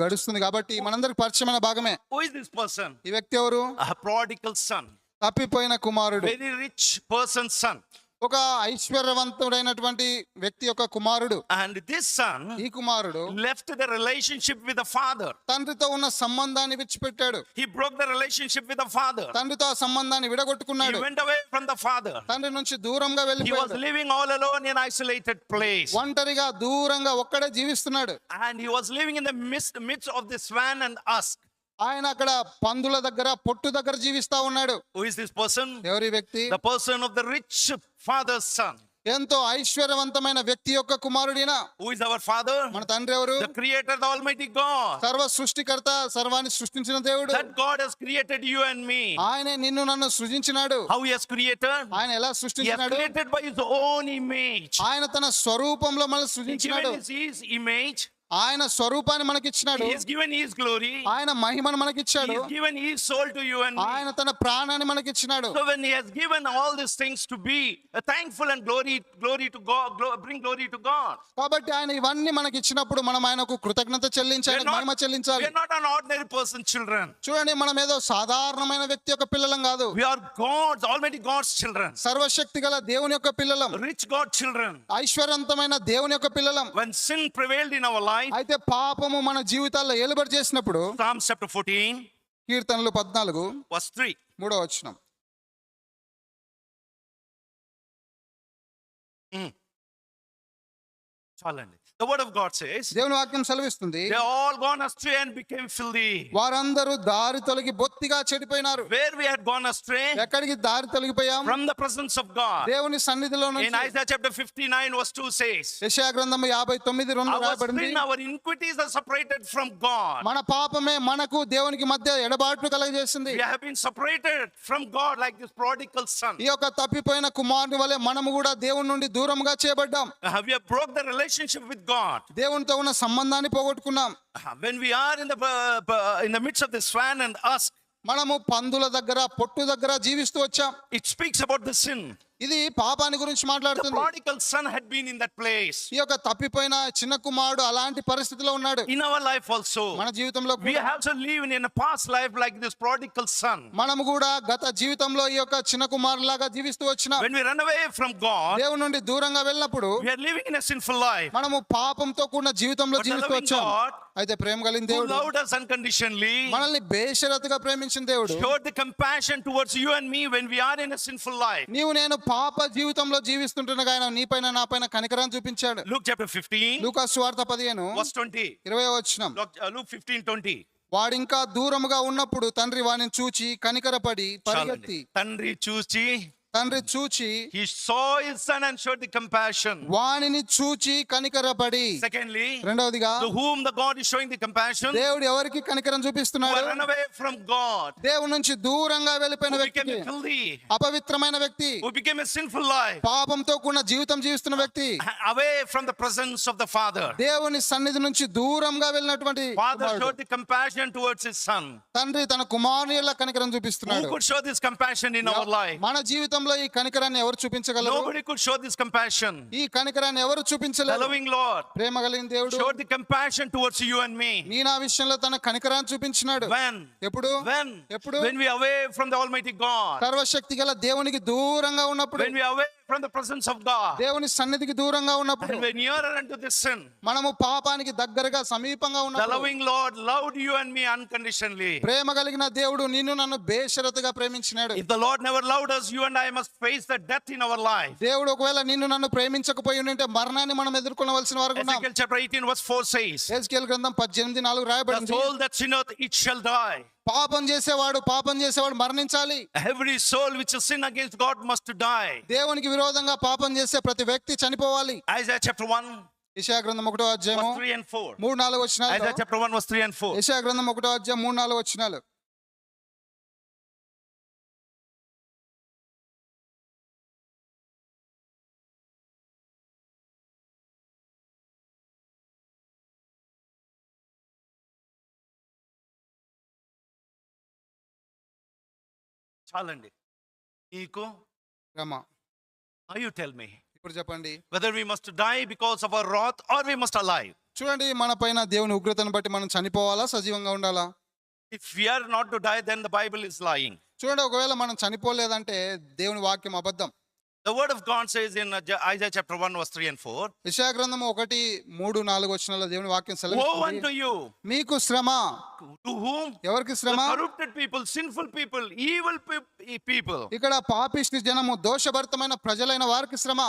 గడుస్తుంది కాబట్టి మనందరికి పరిచయమైన భాగమే. Who is this person? ఈ వ్యక్తి ఎవరు? A prodigal son. తప్పిపోయిన కుమారుడు. Very rich person's son. ఒక ఐశ్వర్యవంతుడైనటువంటి వ్యక్తి యొక్క కుమారుడు. And this son ఈ కుమారుడు left the relationship with the father. తండ్రితో ఉన్న సంబంధాన్ని విడిచిపెట్టాడు. He broke the relationship with the father. తండ్రితో ఆ సంబంధాన్ని He విడగొట్టుకున్నాడు. went away from the father. తండ్రి నుంచి దూరంగా He was వెళ్ళిపోయాడు. living all alone in isolated place. ఒంటరిగా దూరంగా ఒక్కడే జీవిస్తున్నాడు. And he was living in the midst of the swan and ask. ఆయన అక్కడ పందుల దగ్గర పొట్టు దగ్గర జీవిస్తా ఉన్నాడు. Who is this person? ఎవరి వ్యక్తి? The person of the rich father's son. ఎంతో ఐశ్వర్యవంతమైన వ్యక్తి యొక్క కుమారుడిన. Who is our father? మన తండ్రి ఎవరు? The creator, the almighty God. సర్వ సృష్టికర్త, సర్వాన్ని సృష్టించిన దేవుడు. That God has created you and me. ఆయనే నిన్ను నన్ను సృజించినాడు. How he has created? ఆయన ఎలా He has సృష్టించినాడు? created by his own image. ఆయన తన స్వరూపంలో మనల్ని He సృజించినాడు. given his image. ఆయన స్వరూపాన్ని మనకిచ్చినాడు. He has given his glory. ఆయన మహిమను He మనకిచ్చాడు. has given his soul to you and me. ఆయన తన ప్రాణాన్ని మనకిచ్చినాడు. So when he has given all these things to be thankful and glory to God, bring glory to God. కాబట్టి ఆయన ఇవన్నీ మనకి ఇచ్చినప్పుడు మనం ఆయనకు కృతజ్ఞత చెల్లించాలి, We are మహిమ చెల్లించాలి. not an ordinary person, children. చూడండి, మనం ఏదో సాధారణమైన వ్యక్తి యొక్క పిల్లలం కాదు. We are God's, almighty God's children. సర్వశక్తి గల దేవుని యొక్క పిల్లలం. Rich God children. ఐశ్వర్యవంతమైన దేవుని యొక్క పిల్లలం. When sin prevailed in our life, అయితే పాపము మన జీవితాల్లో ఏలుబడి చేసినప్పుడు Psalms chapter 14, కీర్తనలు 14 verse 3. 3వ వచనం. చాలండి. The word of God says, దేవుని వాక్యం సెలవిస్తుంది, they all gone astray and became filthy. వారందరూ దారి తొలగి బొత్తిగా చెడిపోయినారు. Where we had gone astray? ఎక్కడికి దారి తొలగిపోయాం? From the presence of God. దేవుని సన్నిధిలో In నుంచి. Isaiah chapter 59 verse 2 says, యెషయా గ్రంథం 59:2 our రాయబడింది, sin, our iniquities are separated from God. మన పాపమే మనకు దేవునికి మధ్య ఎడబాట్లు కలగజేసింది. We have been separated from God like this prodigal son. ఈ యొక్క తప్పిపోయిన కుమారుని వలె మనము కూడా దేవుని నుండి దూరంగా చేయబడ్డాం. We have broke the relationship with God. దేవునితో ఉన్న సంబంధాన్ని పోగొట్టుకున్నాం. When we are in the midst of the swan and ask, మనము పందుల దగ్గర పొట్టు దగ్గర జీవిస్తూ వచ్చాం. it speaks about the sin. ఇది పాపాన్ని గురించి The మాట్లాడుతుంది. prodigal son had been in that place. ఈ యొక్క తప్పిపోయిన చిన్న కుమారుడు అలాంటి పరిస్థితిలో ఉన్నాడు. In our life also, మన జీవితంలో we కూడా have to live in a past life like this prodigal son. మనము కూడా గత జీవితంలో ఈ యొక్క చిన్న కుమారులాగా జీవిస్తూ వచ్చినాం. When we run away from God, దేవుని నుండి దూరంగా వెళ్ళినప్పుడు we are living in a sinful life. మనము పాపంతో కూడిన జీవితంలో But the జీవిస్తూ loving వచ్చాం. God, అయితే ప్రేమ కలిగిన who దేవుడు loved us unconditionally, మనల్ని బేషరతుగా ప్రేమించిన దేవుడు showed the compassion towards you and me when we are in a sinful life. నీవు నేను పాప జీవితంలో జీవిస్తుండగా ఆయన నీపైన నాపైన కనికరాన్ని చూపించాడు. Luke chapter 15, లూకా సువార్త 15 verse 20. 20 వచనం. Luke 15:20. వాడింకా దూరముగా ఉన్నప్పుడు తండ్రి వానిని చూచి కనికరపడి పరిగెత్తి తండ్రి చూచి, తండ్రి చూచి he saw his son and showed the compassion. వానిని చూచి కనికరపడి. Secondly, రెండవదిగా to whom the God is showing the compassion, దేవుడు ఎవరికి కనికరం who చూపిస్తున్నాడు? are run away from God, దేవుడి నుంచి దూరంగా వెళ్ళిపోయిన who became వ్యక్తి, filthy, అపవిత్రమైన వ్యక్తి, who became a sinful life, పాపంతో కూడిన జీవితం జీవిస్తున్న వ్యక్తి, away from the presence of the Father. దేవుని సన్నిధి నుంచి దూరంగా వెళ్ళినటువంటి Father కుమారుడు. showed the compassion towards his son. తండ్రి తన కుమారుని ఎలా కనికరం Who చూపిస్తున్నాడు? could show this compassion in our life? మన జీవితంలో ఈ కనికరాన్ని ఎవరు చూపించగలరు? Nobody could show this compassion. ఈ కనికరాన్ని ఎవరు The చూపించలేరు. loving Lord ప్రేమ కలిగిన దేవుడు showed the compassion towards you and me. నీ నా విషయంలో తన కనికరాన్ని చూపించినాడు. When? ఎప్పుడు? When? ఎప్పుడు? When we are away from the Almighty God. సర్వశక్తి గల దేవునికి దూరంగా ఉన్నప్పుడు, When we are away from the presence of God. దేవుని సన్నిధికి దూరంగా ఉన్నప్పుడు, And we're nearer unto this sin. మనము పాపానికి దగ్గరగా సమీపంగా The ఉన్నప్పుడు loving Lord loved you and me unconditionally. ప్రేమ కలిగిన దేవుడు నిన్ను నన్ను బేషరతుగా ప్రేమించినాడు. If the Lord never loved us, you and I must face the death in our life. దేవుడు ఒకవేళ నిన్ను నన్ను ప్రేమించకపోయి ఉంటే మరణాన్ని మనం ఎదుర్కొనవలసిన వారు ఉన్నాం. Ezekiel chapter 18 verse 4 says, Ezekiel గ్రంథం 18:4 the రాయబడింది. soul that sinneth, it shall die. పాపం చేసేవాడు మరణించాలి. Every soul which has sinned against God must die. దేవునికి విరోధంగా పాపం చేసే ప్రతి వ్యక్తి చనిపోవాలి. Isaiah chapter 1 యెషయా గ్రంథం 1వ అధ్యాయము verse 3 and 4. 3-4 వచనాలు. Isaiah chapter 1 verse 3 and 4. యెషయా గ్రంథం 1వ అధ్యాయం 3-4 వచనాలు. చాలండి. నీకు, Rama now you tell me ఇప్పుడు చెప్పండి. whether we must die because of our wrath or we must alive. చూడండి, మన పైన దేవుని ఉగ్రతను బట్టి మనం చనిపోవాలా, సజీవంగా ఉండాలా? If we are not to die, then the Bible is lying. చూడండి, ఒకవేళ మనం చనిపోలేదంటే దేవుని వాక్యం అబద్ధం. The word of God says in Isaiah chapter 1 verse 3 and 4, యెషయా గ్రంథం 1:3-4 వచనాల్లో దేవుని వాక్యం woe సెలవిస్తుంది. unto you. మీకు శ్రమ. To whom? ఎవరికి The శ్రమ? corrupted people, sinful people, evil people. ఇక్కడ పాపిష్టి జనము, దోషభరితమైన ప్రజలైన వారికి శ్రమ.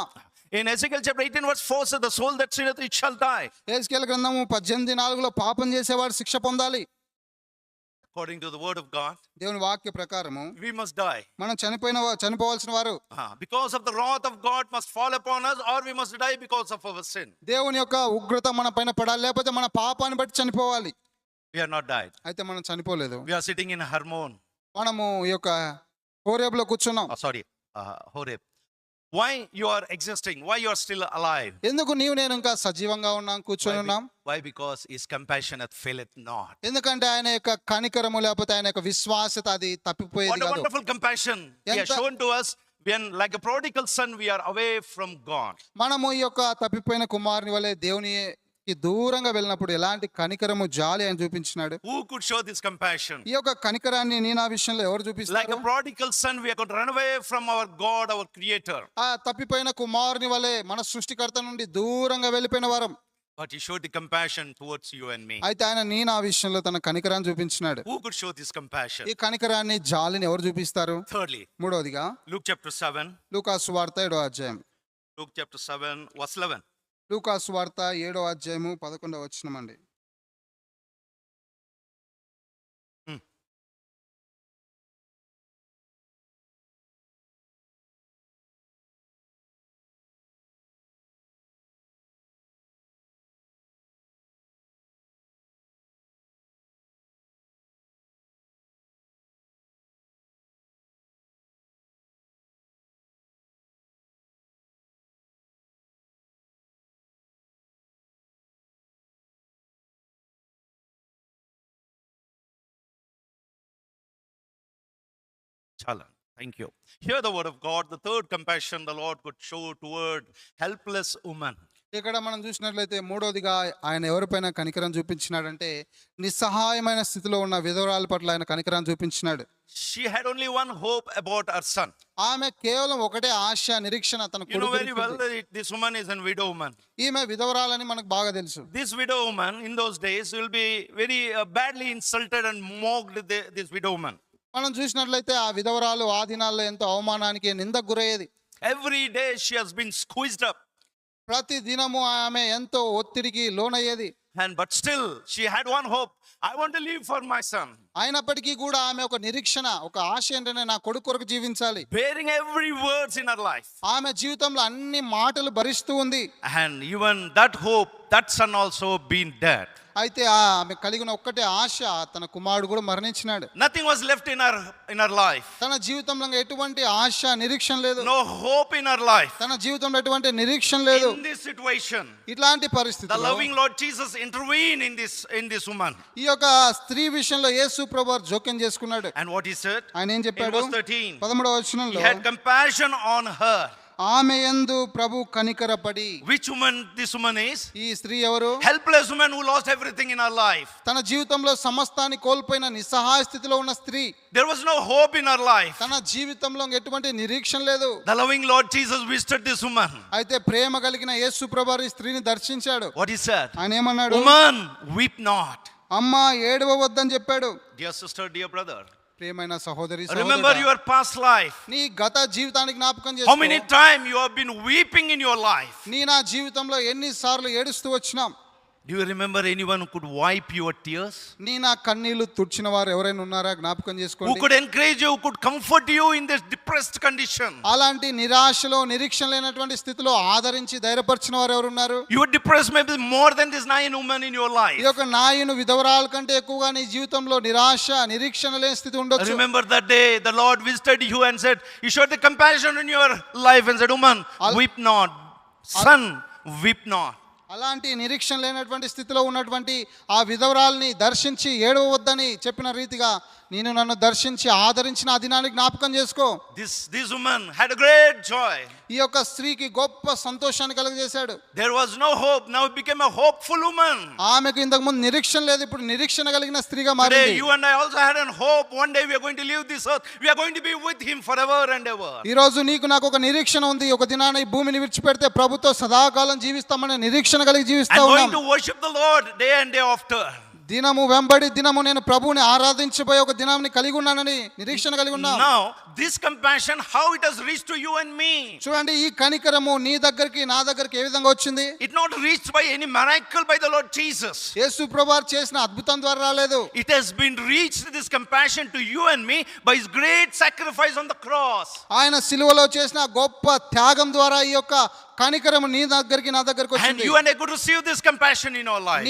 In Ezekiel chapter 18 verse 4 says, the soul that sinneth, it shall die. యెహెజ్కేలు గ్రంథము 18:4 పాపం చేసేవాడు శిక్ష పొందాలి. According to the word of God, దేవుని వాక్య ప్రకారము we must die. మనం చనిపోవాల్సిన వారు Because of the wrath of God must fall upon us, or we must die because of our sin. దేవుని యొక్క ఉగ్రత మన పైన పడాలి, లేకపోతే మన పాపాన్ని బట్టి చనిపోవాలి. We are not died. అయితే మనం చనిపోలేదు. We are sitting in Hermon. మనము ఈ యొక్క హోరేబులో కూర్చున్నాం. Horeb. Why you are existing? Why you are still alive? ఎందుకు నీవు నేను ఇంకా సజీవంగా ఉన్నాం, కూర్చొని ఉన్నాం? Why? Because his compassion hath faileth not. ఎందుకంటే ఆయన యొక్క కనికరము లేకపోతే ఆయన యొక్క విశ్వాసత అది తప్పిపోయేది What a కాదు. wonderful compassion he has shown to us when, like a prodigal son, we are away from God. మనము ఈ యొక్క తప్పిపోయిన కుమారుని వలె దేవునికి దూరంగా వెళ్ళినప్పుడు ఎలాంటి కనికరము, జాలి ఆయన చూపించినాడు. Who could show this compassion? ఈ యొక్క కనికరాన్ని నీ నా విషయంలో ఎవరు Like a చూపిస్తారు? prodigal son, we are going to run away from our God, our creator. ఆ తప్పిపోయిన కుమారుని వలె మన సృష్టికర్త నుండి దూరంగా వెళ్ళిపోయిన వారం. But he showed the compassion towards you and me. అయితే ఆయన నీ నా విషయంలో తన కనికరాన్ని చూపించినాడు. Who could show this compassion? ఈ కనికరాన్ని, జాలిని ఎవరు చూపిస్తారు? Thirdly, మూడవదిగా Luke chapter 7. లూకా సువార్త 7వ అధ్యాయం. Luke chapter 7 verse 11. లూకా సువార్త 7వ అధ్యాయము 11వ వచనం అండి. Chala. Thank you. Hear the word of God. The third compassion the Lord could show toward helpless woman. ఇక్కడ మనం చూసినట్లయితే మూడోదిగా ఆయన ఎవరిపైన కనికరం చూపించినాడంటే నిస్సహాయమైన స్థితిలో ఉన్న విధవరాల పట్ల ఆయన కనికరం చూపించినాడు. She had only one hope about her son. ఆమె కేవలం ఒకటే ఆశ నిరీక్షణ తన You know కొడుకు very well that this woman is a widow woman. ఈమె విధవరాలని మనకు బాగా తెలుసు. This widow woman in those days will be very badly insulted and mocked, this widow woman. మనం చూసినట్లయితే ఆ విధవరాలు ఆ దినాల్లో ఎంతో అవమానానికి నిందకు గురయ్యేది. Every day she has been squeezed up. ప్రతి దినము ఆమె ఎంతో ఒత్తిడికి లోనయ్యేది. But still she had one hope. I want to live for my son. అయినప్పటికీ కూడా ఆమె ఒక నిరీక్షణ, ఒక ఆశ ఏంటంటే నా కొడుకు కొరకు జీవించాలి. Bearing every words in her life. ఆమె జీవితంలో అన్ని మాటలు భరిస్తూ ఉంది. And even that hope, that son also been dead. అయితే ఆమె కలిగిన ఒక్కటే ఆశ, తన కుమారుడు కూడా మరణించినాడు. Nothing was left in her life. తన జీవితంలో ఎటువంటి ఆశ నిరీక్షణ లేదు. No hope in her life. తన జీవితంలో ఎటువంటి నిరీక్షణ లేదు. In this situation, ఇట్లాంటి the పరిస్థితుల్లో loving Lord Jesus intervened in this woman. ఈ యొక్క స్త్రీ విషయంలో యేసు ప్రభువు జోక్యం చేసుకున్నాడు. And what he said? ఆయన ఏం In చెప్పాడు? verse 13. 13వ He వచనంలో had compassion on her. ఆమె యందు ప్రభు కనికరపడి. Which woman this woman is? ఈ స్త్రీ ఎవరు? Helpless woman who lost everything in her life. తన జీవితంలో సమస్తాన్ని కోల్పోయిన నిస్సహాయ స్థితిలో ఉన్న స్త్రీ. There was no hope in her life. తన జీవితంలో ఎటువంటి నిరీక్షణ లేదు. The loving Lord Jesus visited this woman. అయితే ప్రేమ కలిగిన యేసు ప్రభువు ఈ స్త్రీని దర్శించాడు. What he said? ఆయన ఏమన్నాడు? Woman, weep not. అమ్మా ఏడవవద్దని చెప్పాడు. Dear sister, dear brother, ప్రియమైన సహోదరి remember సహోదరుడా, your past life. నీ గత జీవితాన్ని జ్ఞాపకం How many చేసుకో. times you have been weeping in your life? నీ నా జీవితంలో ఎన్నిసార్లు ఏడుస్తూ వచ్చినాం. Do you remember anyone who could wipe your tears? నీ నా కన్నీళ్లు తుడిచిన వారు ఎవరైనా ఉన్నారా? జ్ఞాపకం Who చేసుకోండి. could encourage you, who could comfort you in this depressed condition? అలాంటి నిరాశలో నిరీక్షణ లేనటువంటి స్థితిలో ఆదరించి ధైర్యపరిచిన వారు ఎవరు ఉన్నారు? You were depressed maybe more than this Nain woman in your life. ఈ యొక్క నాయను విధవరాల కంటే ఎక్కువగా నీ జీవితంలో నిరాశ నిరీక్షణ లేని స్థితి ఉండొచ్చు. Remember that day the Lord visited you and said, you showed the compassion in your life and said, woman, weep not. Son, weep not. అలాంటి నిరీక్షణ లేనటువంటి స్థితిలో ఉన్నటువంటి ఆ విధవరాల్ని దర్శించి ఏడవద్దని చెప్పిన రీతిగా నేను నన్ను దర్శించి ఆదరించిన ఆ దినాన్ని జ్ఞాపకం చేసుకో. This woman had a great joy. ఈ యొక్క స్త్రీకి గొప్ప సంతోషాన్ని కలుగజేశాడు. There was no hope, now became a hopeful woman. ఆమెకు ఇంతకు ముందు నిరీక్షణ లేదు, ఇప్పుడు నిరీక్షణ కలిగిన స్త్రీగా Today మారింది. you and I also had a hope. One day we are going to leave this earth. We are going to be with him forever and ever. ఈ రోజు నీకు నాకు ఒక నిరీక్షణ ఉంది. ఒక దినాన ఈ భూమిని విడిచిపెడితే ప్రభుతో సదాకాలం జీవిస్తామనే నిరీక్షణ కలిగి జీవిస్తా I'm going ఉన్నాం. to worship the Lord day and day after. దినము వెంబడి దినము నేను ప్రభువుని ఆరాధించబోయే ఒక దినాన్ని కలిగి ఉన్నానని నిరీక్షణ కలిగి ఉన్నాం. Now this compassion, how it has reached to you and me? చూడండి, ఈ కనికరము నీ దగ్గరికి నా దగ్గరికి ఏ విధంగా వచ్చింది? It not reached by any miracle by the Lord Jesus. యేసు ప్రభువు చేసిన అద్భుతం ద్వారా రాలేదు. It has been reached, this compassion, to you and me by his great sacrifice on the cross. ఆయన సిలువలో చేసిన గొప్ప త్యాగం ద్వారా ఈ యొక్క కనికరము నీ దగ్గరికి నా దగ్గరికి And వచ్చింది. you and I could receive this compassion in our life.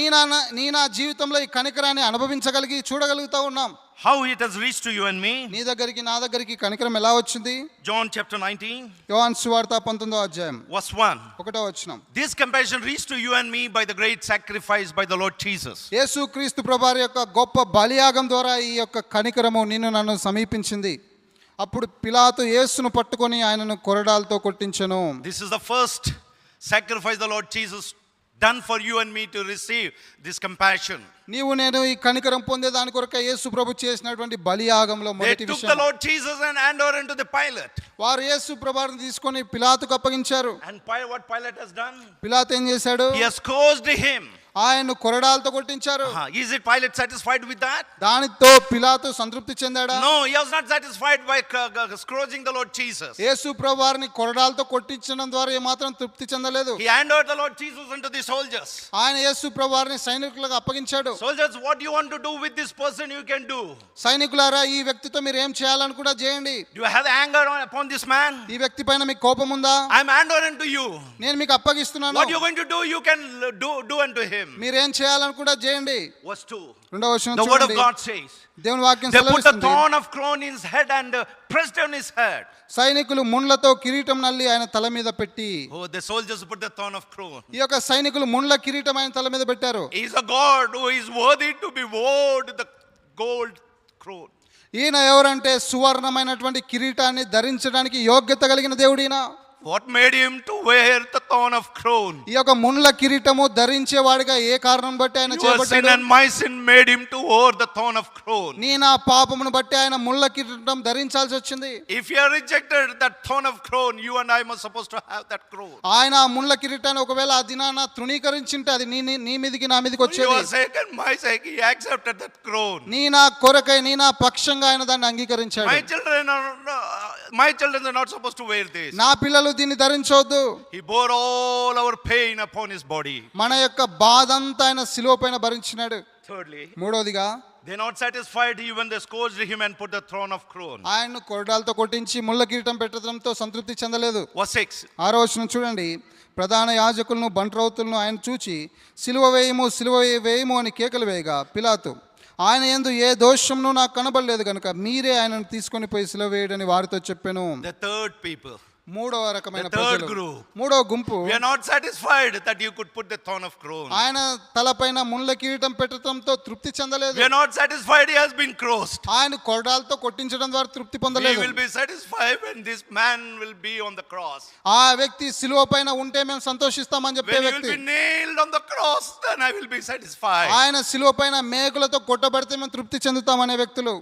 నీ నా జీవితంలో ఈ కనికరాన్ని అనుభవించగలిగి చూడగలుగుతా ఉన్నాం. How it has reached to you and me? నీ దగ్గరికి నా దగ్గరికి కనికరం ఎలా వచ్చింది? John chapter 19, యోహాను సువార్త 19వ అధ్యాయం verse 1. 1వ వచనం. This compassion reached to you and me by the great sacrifice by the Lord Jesus. యేసు క్రీస్తు ప్రభువారి యొక్క గొప్ప బలియాగం ద్వారా ఈ యొక్క కనికరము నిన్ను నన్ను సమీపించింది. అప్పుడు పిలాతు యేసును పట్టుకొని ఆయనను కొరడాలతో కొట్టించెను. This is the first sacrifice the Lord Jesus done for you and me to receive this compassion. నీవు నేను ఈ కనికరం పొందేదాని కొరకు యేసు ప్రభు చేసినటువంటి బలియాగంలో They మొదటి took the విషయం. Lord Jesus and handed over into the Pilate. వారు యేసు ప్రభువుని తీసుకొని పిలాతుకు అప్పగించారు. And what Pilate has done? పిలాతు ఏం చేశాడు? He has scourged him. ఆయన్ను కొరడాలతో కొట్టించారు. Is it Pilate satisfied with that? దానితో పిలాతు సంతృప్తి చెందాడా? No, he was not satisfied by scourging the Lord Jesus. యేసు ప్రభువారిని కొరడాలతో కొట్టించడం ద్వారా ఏమాత్రం తృప్తి చెందలేదు. He handed over the Lord Jesus unto the soldiers. ఆయన యేసు ప్రభువారిని సైనికులకు అప్పగించాడు. Soldiers, what you want to do with this person, you can do. సైనికులారా, ఈ వ్యక్తితో మీరు ఏం చేయాలని కూడా చేయండి. Do you have anger upon this man? ఈ వ్యక్తి పైన మీకు కోపం ఉందా? I am handed over unto you. నేను మీకు అప్పగిస్తున్నాను. What you are going to do, you can do unto him. మీరేం చేయాలని కూడా చేయండి. Verse 2. 2వ వచనం The word of చూడండి. God says, దేవుని వాక్యం they put the సెలవిస్తుంది. thorn of crown in his head and pressed on his head. సైనికులు ముండ్లతో కిరీటం నల్లి ఆయన తల మీద పెట్టి. Oh, the soldiers put the thorn of crown. ఈ యొక్క సైనికులు ముండ్ల కిరీటం ఆయన తల మీద పెట్టారు. He is a God who is worthy to be worn the gold crown. ఈయన ఎవరంటే సువర్ణమైనటువంటి కిరీటాన్ని ధరించడానికి యోగ్యత కలిగిన దేవుడు ఈయన. What made him to wear the thorn of crown? ఈ యొక్క ముండ్ల కిరీటము ధరించేవాడిగా ఏ కారణం బట్టి ఆయన Your sin చేయబడ్డాడు? and my sin made him to wear the thorn of crown. నీ నా పాపమును బట్టి ఆయన ముళ్ళ కిరీటం ధరించాల్సి వచ్చింది. If you are rejected that thorn of crown, you and I must supposed to have that crown. ఆయన ఆ ముళ్ళ కిరీటాన్ని ఒకవేళ ఆ దినాన తృణీకరించింటే అది నీ మీదికి నా మీదికి For వచ్చేది. your sake and my sake, he accepted that crown. నీ నా కొరకై నీ నా పక్షంగా ఆయన దాన్ని అంగీకరించాడు. My children are not supposed to wear this. నా పిల్లలు దీన్ని ధరించవద్దు. He bore all our pain upon his body. మన యొక్క బాధ అంతా ఆయన శిలువ పైన భరించినాడు. Thirdly, మూడోదిగా they not satisfied even they scourged him and put the throne of crown. ఆయన్ను కొరడాలతో కొట్టించి ముళ్ళ కిరీటం పెట్టడంతో సంతృప్తి చెందలేదు. Verse 6. 6వ వచనం చూడండి. ప్రధాన యాజకులను బంట్రౌతులను ఆయన చూచి సిలువ వేయము అని కేకలు వేయగా పిలాతు ఆయన యందు ఏ దోషమును నాకు కనబడలేదు కనుక మీరే ఆయనను తీసుకొని పోయి సిలువ వేయడని వారితో చెప్పాను. The third people. మూడవ రకమైన The third ప్రజలు, group. మూడవ గుంపు, We are not satisfied that you could put the thorn of crown. ఆయన తలపైన ముళ్ళ కిరీటం పెట్టడంతో తృప్తి చెందలేదు. We are not satisfied he has been crossed. ఆయన కొరడాలతో కొట్టించడం ద్వారా తృప్తి We పొందలేదు. will be satisfied when this man will be on the cross. ఆ వ్యక్తి సిలువ పైన ఉంటే మేము సంతోషిస్తామని చెప్పే When he will వ్యక్తి. be nailed on the cross, then I will be satisfied. ఆయన సిలువ పైన మేకులతో కొట్టబడితే మేము తృప్తి చెందుతామనే వ్యక్తులు.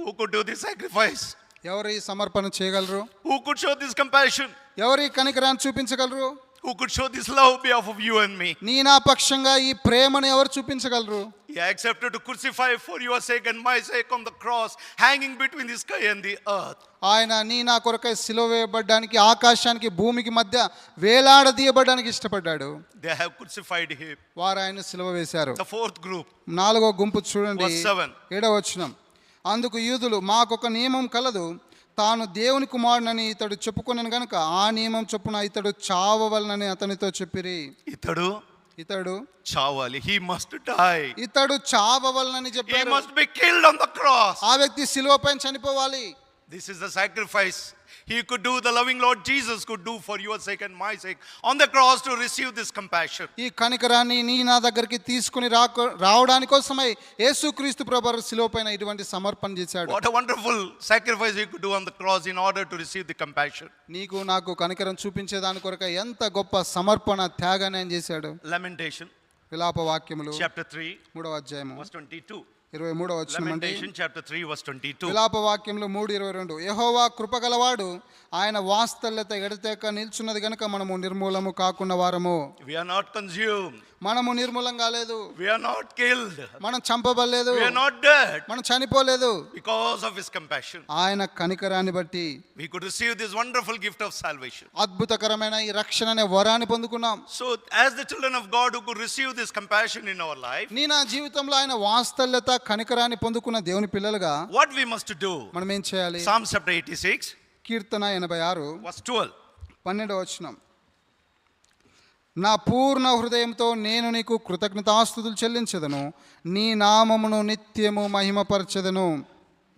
Who could do this sacrifice? ఎవరు ఈ సమర్పణ చేయగలరు? Who could show this compassion? ఎవరు ఈ కనికరాన్ని చూపించగలరు? Who could show this love on behalf of you and me? నీ నా పక్షంగా ఈ ప్రేమను ఎవరు చూపించగలరు? He accepted to crucify for your sake and my sake on the cross, hanging between the sky and the earth. ఆయన నీ నా కొరకై సిలువ వేయబడ్డానికి ఆకాశానికి భూమికి మధ్య వేలాడదీయబడడానికి ఇష్టపడ్డాడు. They have crucified him. వారు ఆయన సిలువ వేశారు. The fourth group. 4వ గుంపు చూడండి. Verse 7. 7వ వచనం. అందుకు యూదులు మాకొక నియమం కలదు, తాను దేవుని కుమారునని ఇతడు చెప్పుకొనెను గనుక ఆ నియమం చొప్పున ఇతడు చావవలనని అతనితో చెప్పిరి. ఇతడు చావాలి. He must die. ఇతడు చావవలనని He చెప్పారు. must be killed on the cross. ఆ వ్యక్తి సిలువ పైన చనిపోవాలి. This is the sacrifice he could do, the loving Lord Jesus could do for your sake and my sake on the cross to receive this compassion. ఈ కనికరాన్ని నీ నా దగ్గరికి తీసుకుని రావడానికి కోసమై యేసుక్రీస్తు ప్రభువు సిలువ పైన ఇటువంటి సమర్పణ చేశాడు. What a wonderful sacrifice he could do on the cross in order to receive the compassion. నీకు నాకు కనికరం చూపించే దాని కొరకు ఎంత గొప్ప సమర్పణ త్యాగాన్ని ఆయన చేశాడు. Lamentation విలాప వాక్యములు chapter 3 3వ అధ్యాయము verse 22. 23వ వచనం అండి. Lamentation chapter 3 verse 22. విలాప వాక్యములు 3:22. యెహోవా కృపగలవాడు, ఆయన వాత్సల్యత ఎడతెగక నిల్చున్నది గనుక మనము నిర్మూలము కాకున్న వారము. We are not consumed. మనము నిర్మూలం కాలేదు. We are not killed. మనం చంపబడలేదు. We are not dead. మనం చనిపోలేదు. Because of his compassion, ఆయన కనికరాన్ని బట్టి we could receive this wonderful gift of salvation. అద్భుతకరమైన ఈ రక్షణ అనే వరాన్ని పొందుకున్నాం. So as the children of God who could receive this compassion in our life, నీ నా జీవితంలో ఆయన వాత్సల్యత కనికరాన్ని పొందుకున్న దేవుని పిల్లలుగా what we must do? మనం ఏం చేయాలి? Psalms chapter 86 కీర్తన 86 verse 12. 12వ వచనం. నా పూర్ణ హృదయంతో నేను నీకు కృతజ్ఞతాస్తుతులు చెల్లించెదను, నీ నామమును నిత్యము మహిమపరచెదను.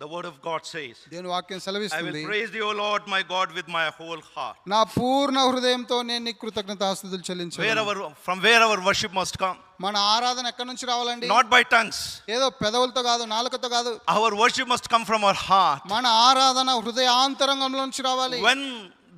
The word of God says, దేవుని వాక్యం I will సెలవిస్తుంది, praise thee, O Lord my God, with my whole heart. నా పూర్ణ హృదయంతో నేను నీకు కృతజ్ఞతాస్తుతులు చెల్లించెదను. From where our worship must come. మన ఆరాధన ఎక్కడి నుంచి రావాలండి? Not by tongues. ఏదో పెదవులతో కాదు, నాలుకతో కాదు. Our worship must come from our heart. మన ఆరాధన హృదయాంతరంగంలో నుంచి రావాలి. When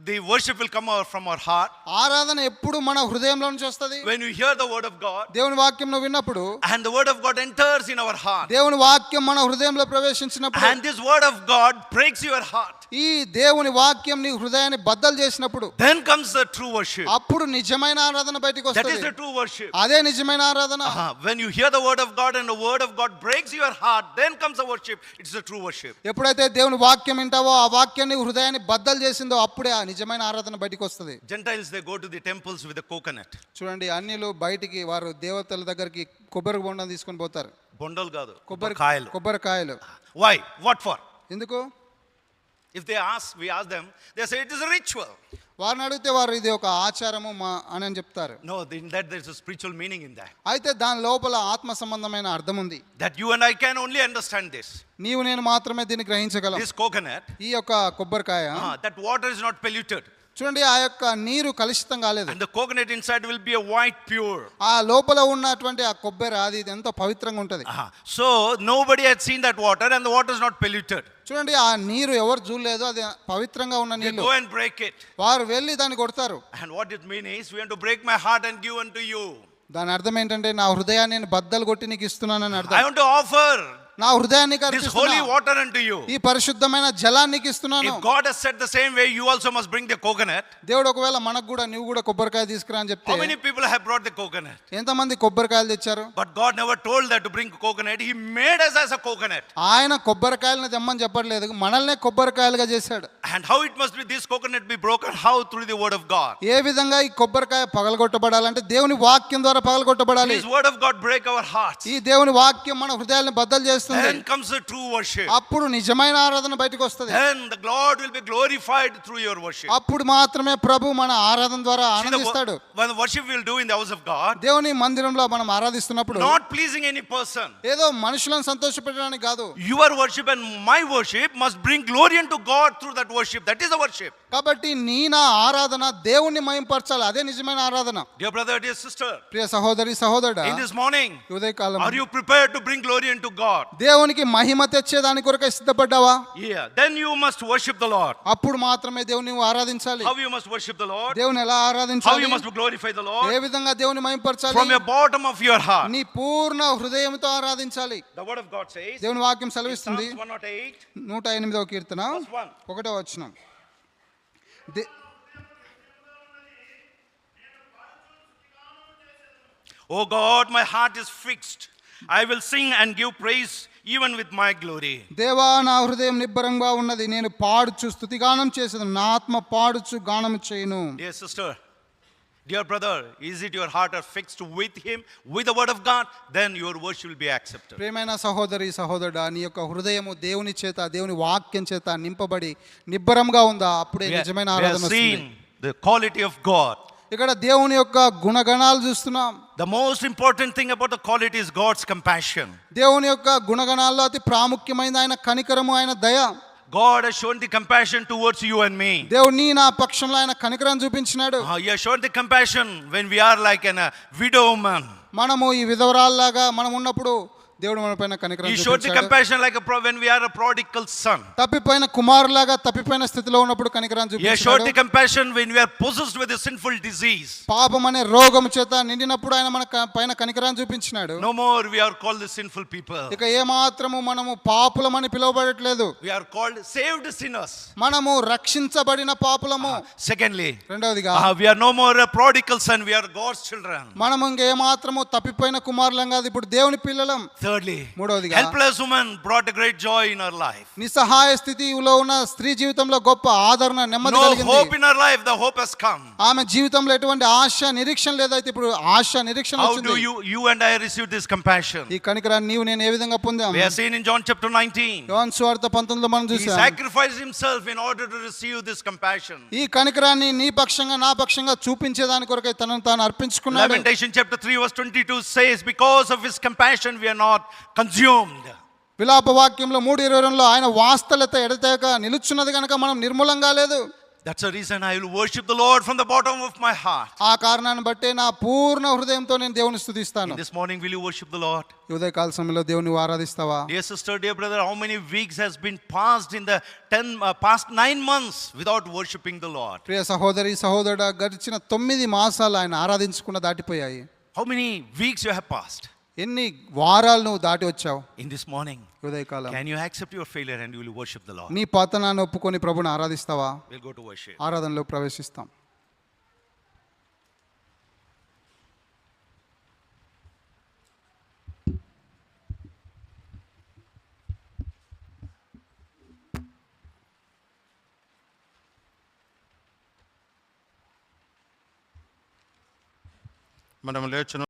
the worship will come out from our heart, ఆరాధన ఎప్పుడు మన హృదయంలో నుంచి వస్తది? when you hear the word of God దేవుని వాక్యం నువ్వు విన్నప్పుడు, and the word of God enters in our heart, దేవుని వాక్యం మన హృదయంలో ప్రవేశించినప్పుడు, and this word of God breaks your heart, ఈ దేవుని వాక్యం నీ హృదయాన్ని బద్దలు చేసినప్పుడు, then comes the true worship. అప్పుడు నిజమైన ఆరాధన బయటికి That is వస్తది. the true worship. అదే నిజమైన ఆరాధన. When you hear the word of God and the word of God breaks your heart, then comes the worship. It's the true worship. ఎప్పుడైతే దేవుని వాక్యం వింటావో, ఆ వాక్యాన్ని హృదయాన్ని బద్దలు చేసిందో, అప్పుడే ఆ నిజమైన ఆరాధన బయటికి వస్తది. Gentiles, they go to the temples with a coconut. చూడండి, అన్యులు బయటికి వారు దేవతల దగ్గరికి కొబ్బరి బొండం తీసుకొని పోతారు. Bondal కాదు, కొబ్బరికాయలు. Why? What for? ఎందుకు? If they ask, we ask them, they say it is a ritual. వారిని అడిగితే వారు ఇది ఒక ఆచారము అని చెప్తారు. No, in that there is a spiritual meaning in that. అయితే దాని లోపల ఆత్మ సంబంధమైన అర్థం ఉంది. That you and I can only understand this. నీవు నేను మాత్రమే దీన్ని గ్రహించగలం. This coconut, ఈ యొక్క కొబ్బరికాయ, that water is not polluted. చూడండి ఆ యొక్క నీరు కలుషితం కాలేదు. And the coconut inside will be a white pure. ఆ లోపల ఉన్నటువంటి ఆ కొబ్బరి అది ఇది ఎంతో పవిత్రంగా ఉంటది. So nobody had seen that water and the water is not polluted. చూడండి ఆ నీరు ఎవరు చూడలేదు, అది పవిత్రంగా ఉన్న They నీళ్ళు. go and break it. వారు వెళ్ళి దాన్ని కొడతారు. And what it means is, we want to break my heart and give unto you. దాని అర్థం ఏంటంటే నా హృదయాన్ని నేను బద్దలు కొట్టి నీకు ఇస్తున్నానని I అర్థం. want to offer నా హృదయాన్ని this holy water unto you. ఈ పరిశుద్ధమైన జలాన్ని నీకు ఇస్తున్నాను. If God has said the same way, you also must bring the coconut. దేవుడు ఒకవేళ మనకు కూడా నువ్వు కూడా కొబ్బరికాయ తీసుకురా అని చెప్తే How many people have brought the coconut? ఎంతమంది కొబ్బరికాయలు తెచ్చారు? But God never told that to bring coconut. He made us as a coconut. ఆయన కొబ్బరికాయలను తెమ్మని చెప్పట్లేదు, మనల్నే కొబ్బరికాయలుగా చేశాడు. And how it must be this coconut be broken? How? Through the word of God. ఏ విధంగా ఈ కొబ్బరికాయ పగలగొట్టబడాలంటే దేవుని వాక్యం ద్వారా పగలగొట్టబడాలి. His word of God break our hearts. ఈ దేవుని వాక్యం మన హృదయాలను బద్దలు చేస్తుంది. Then comes the true worship. అప్పుడు నిజమైన ఆరాధన బయటకు వస్తుంది. Then the Lord will be glorified through your worship. అప్పుడు మాత్రమే ప్రభు మన ఆరాధన ద్వారా ఆనందిస్తాడు. When the worship we'll do in the house of God, దేవుని మందిరంలో మనం ఆరాధిస్తున్నప్పుడు not pleasing any person. ఏదో మనుషులను సంతోషపెట్టడానికి కాదు. Your worship and my worship must bring glory unto God through that worship. That is the worship. కాబట్టి నా ఆరాధన దేవుణ్ణి మహిమపరచాలి, అదే నిజమైన ఆరాధన. Dear brother, dear sister, ప్రియ సహోదరి సహోదరుడా, in this morning, ఉదయకాలం are you prepared to bring glory unto God? దేవునికి మహిమ తెచ్చే దాని కొరకై సిద్ధపడ్డావా? Yeah. Then you must worship the Lord. అప్పుడు మాత్రమే దేవుని నువ్వు ఆరాధించాలి. How you must worship the Lord? దేవుని ఎలా How ఆరాధించాలి? you must glorify the Lord? ఏ విధంగా దేవుని మహిమపరచాలి? From your bottom of your heart. నీ పూర్ణ హృదయంతో ఆరాధించాలి. The word of God says, దేవుని వాక్యం in సెలవిస్తుంది. Psalms 108, 108వ కీర్తన verse 1. 1వ వచనం. Oh God, my heart is fixed. I will sing and give praise even with my glory. దేవా నా హృదయం నిబ్బరంగా ఉన్నది, నేను పాడుచు స్తుతిగానం చేసేదను, నా ఆత్మ పాడుచు గానం చేయును. Dear sister, dear brother, is it your heart are fixed with him, with the word of God? Then your worship will be accepted. ప్రియమైన సహోదరి సహోదరుడా, నీ యొక్క హృదయము దేవుని చేత దేవుని వాక్యం చేత నింపబడి నిబ్బరంగా ఉందా? అప్పుడే నిజమైన We ఆరాధన are వస్తుంది. seeing the quality of God. ఇక్కడ దేవుని యొక్క గుణగణాలు చూస్తున్నాం. The most important thing about the quality is God's compassion. దేవుని యొక్క గుణగణాల్లో అతి ప్రాముఖ్యమైనది ఆయన కనికరము, ఆయన దయ. God has shown the compassion towards you and me. దేవుని నా పక్షంలో ఆయన కనికరం చూపించినాడు. He has shown the compassion when we are like a widow man. మనము ఈ విధవరాల్లాగా మనం ఉన్నప్పుడు దేవుడు మన పైన కనికరం He showed the చూపించాడు. compassion like when we are a prodigal son. తప్పిపోయిన కుమారులాగా తప్పిపోయిన స్థితిలో ఉన్నప్పుడు కనికరం He has showed the చూపించాడు. compassion when we are possessed with a sinful disease. పాపం అనే రోగం చేత నిండినప్పుడు ఆయన మన పైన కనికరం చూపించినాడు. No more we are called the sinful people. ఇక ఏ మాత్రము మనము పాపులమని పిలువబడట్లేదు, We are called saved sinners. మనము రక్షించబడిన పాపులము. Secondly, రెండవదిగా we are no more a prodigal son, we are God's children. మనము ఇంక ఏ మాత్రము తప్పిపోయిన కుమారులం కాదు, ఇప్పుడు దేవుని పిల్లలం. Thirdly, మూడవదిగా helpless woman brought a great joy in her life. నిస్సహాయ స్థితిలో ఉన్న స్త్రీ జీవితంలో గొప్ప ఆదరణ, నెమ్మది No కలిగింది. hope in her life, the hope has come. ఆమె జీవితంలో ఎటువంటి ఆశ నిరీక్షణ లేదైతే ఇప్పుడు ఆశ నిరీక్షణ How do వచ్చింది. you and I receive this compassion? ఈ కనికరాన్ని నీవు నేను ఏ విధంగా పొందాము? We are seen in John chapter 19. యోహాను సువార్త 19లో మనం He చూసాం. sacrificed himself in order to receive this compassion. ఈ కనికరాన్ని నీ పక్షంగా నా పక్షంగా చూపించేదాని కొరకై తనను తాను అర్పించుకున్నాడు. Lamentation chapter 3 verse 22 says, because of his compassion we are not consumed. విలాప వాక్యంలో 3:22లో ఆయన వాస్తలత ఎడతెగక నిలుచున్నది కనుక మనం నిర్మూలంగా లేదు. That's the reason I will worship the Lord from the bottom of my heart. ఆ కారణాన్ని బట్టే నా పూర్ణ హృదయంతో నేను దేవుని స్తుతిస్తాను. This morning will you worship the Lord? ఈ ఉదయకాల సమయంలో దేవుని నువ్వు ఆరాధిస్తావా? Dear sister, dear brother, how many weeks has been passed in the past 9 months without worshiping the Lord? ప్రియ సహోదరి సహోదరుడా, గడిచిన 9 మాసాలు ఆయన ఆరాధించకుండా దాటిపోయాయి. How many weeks you have passed? ఎన్ని వారాలు నువ్వు దాటి వచ్చావు? In this morning, ఉదయకాలం can you accept your failure and you will worship the Lord? నీ పతనాన్ని ఒప్పుకొని ప్రభుని ఆరాధిస్తావా? We'll go to worship. ఆరాధనలో ప్రవేశిస్తాం. మనం లేచును.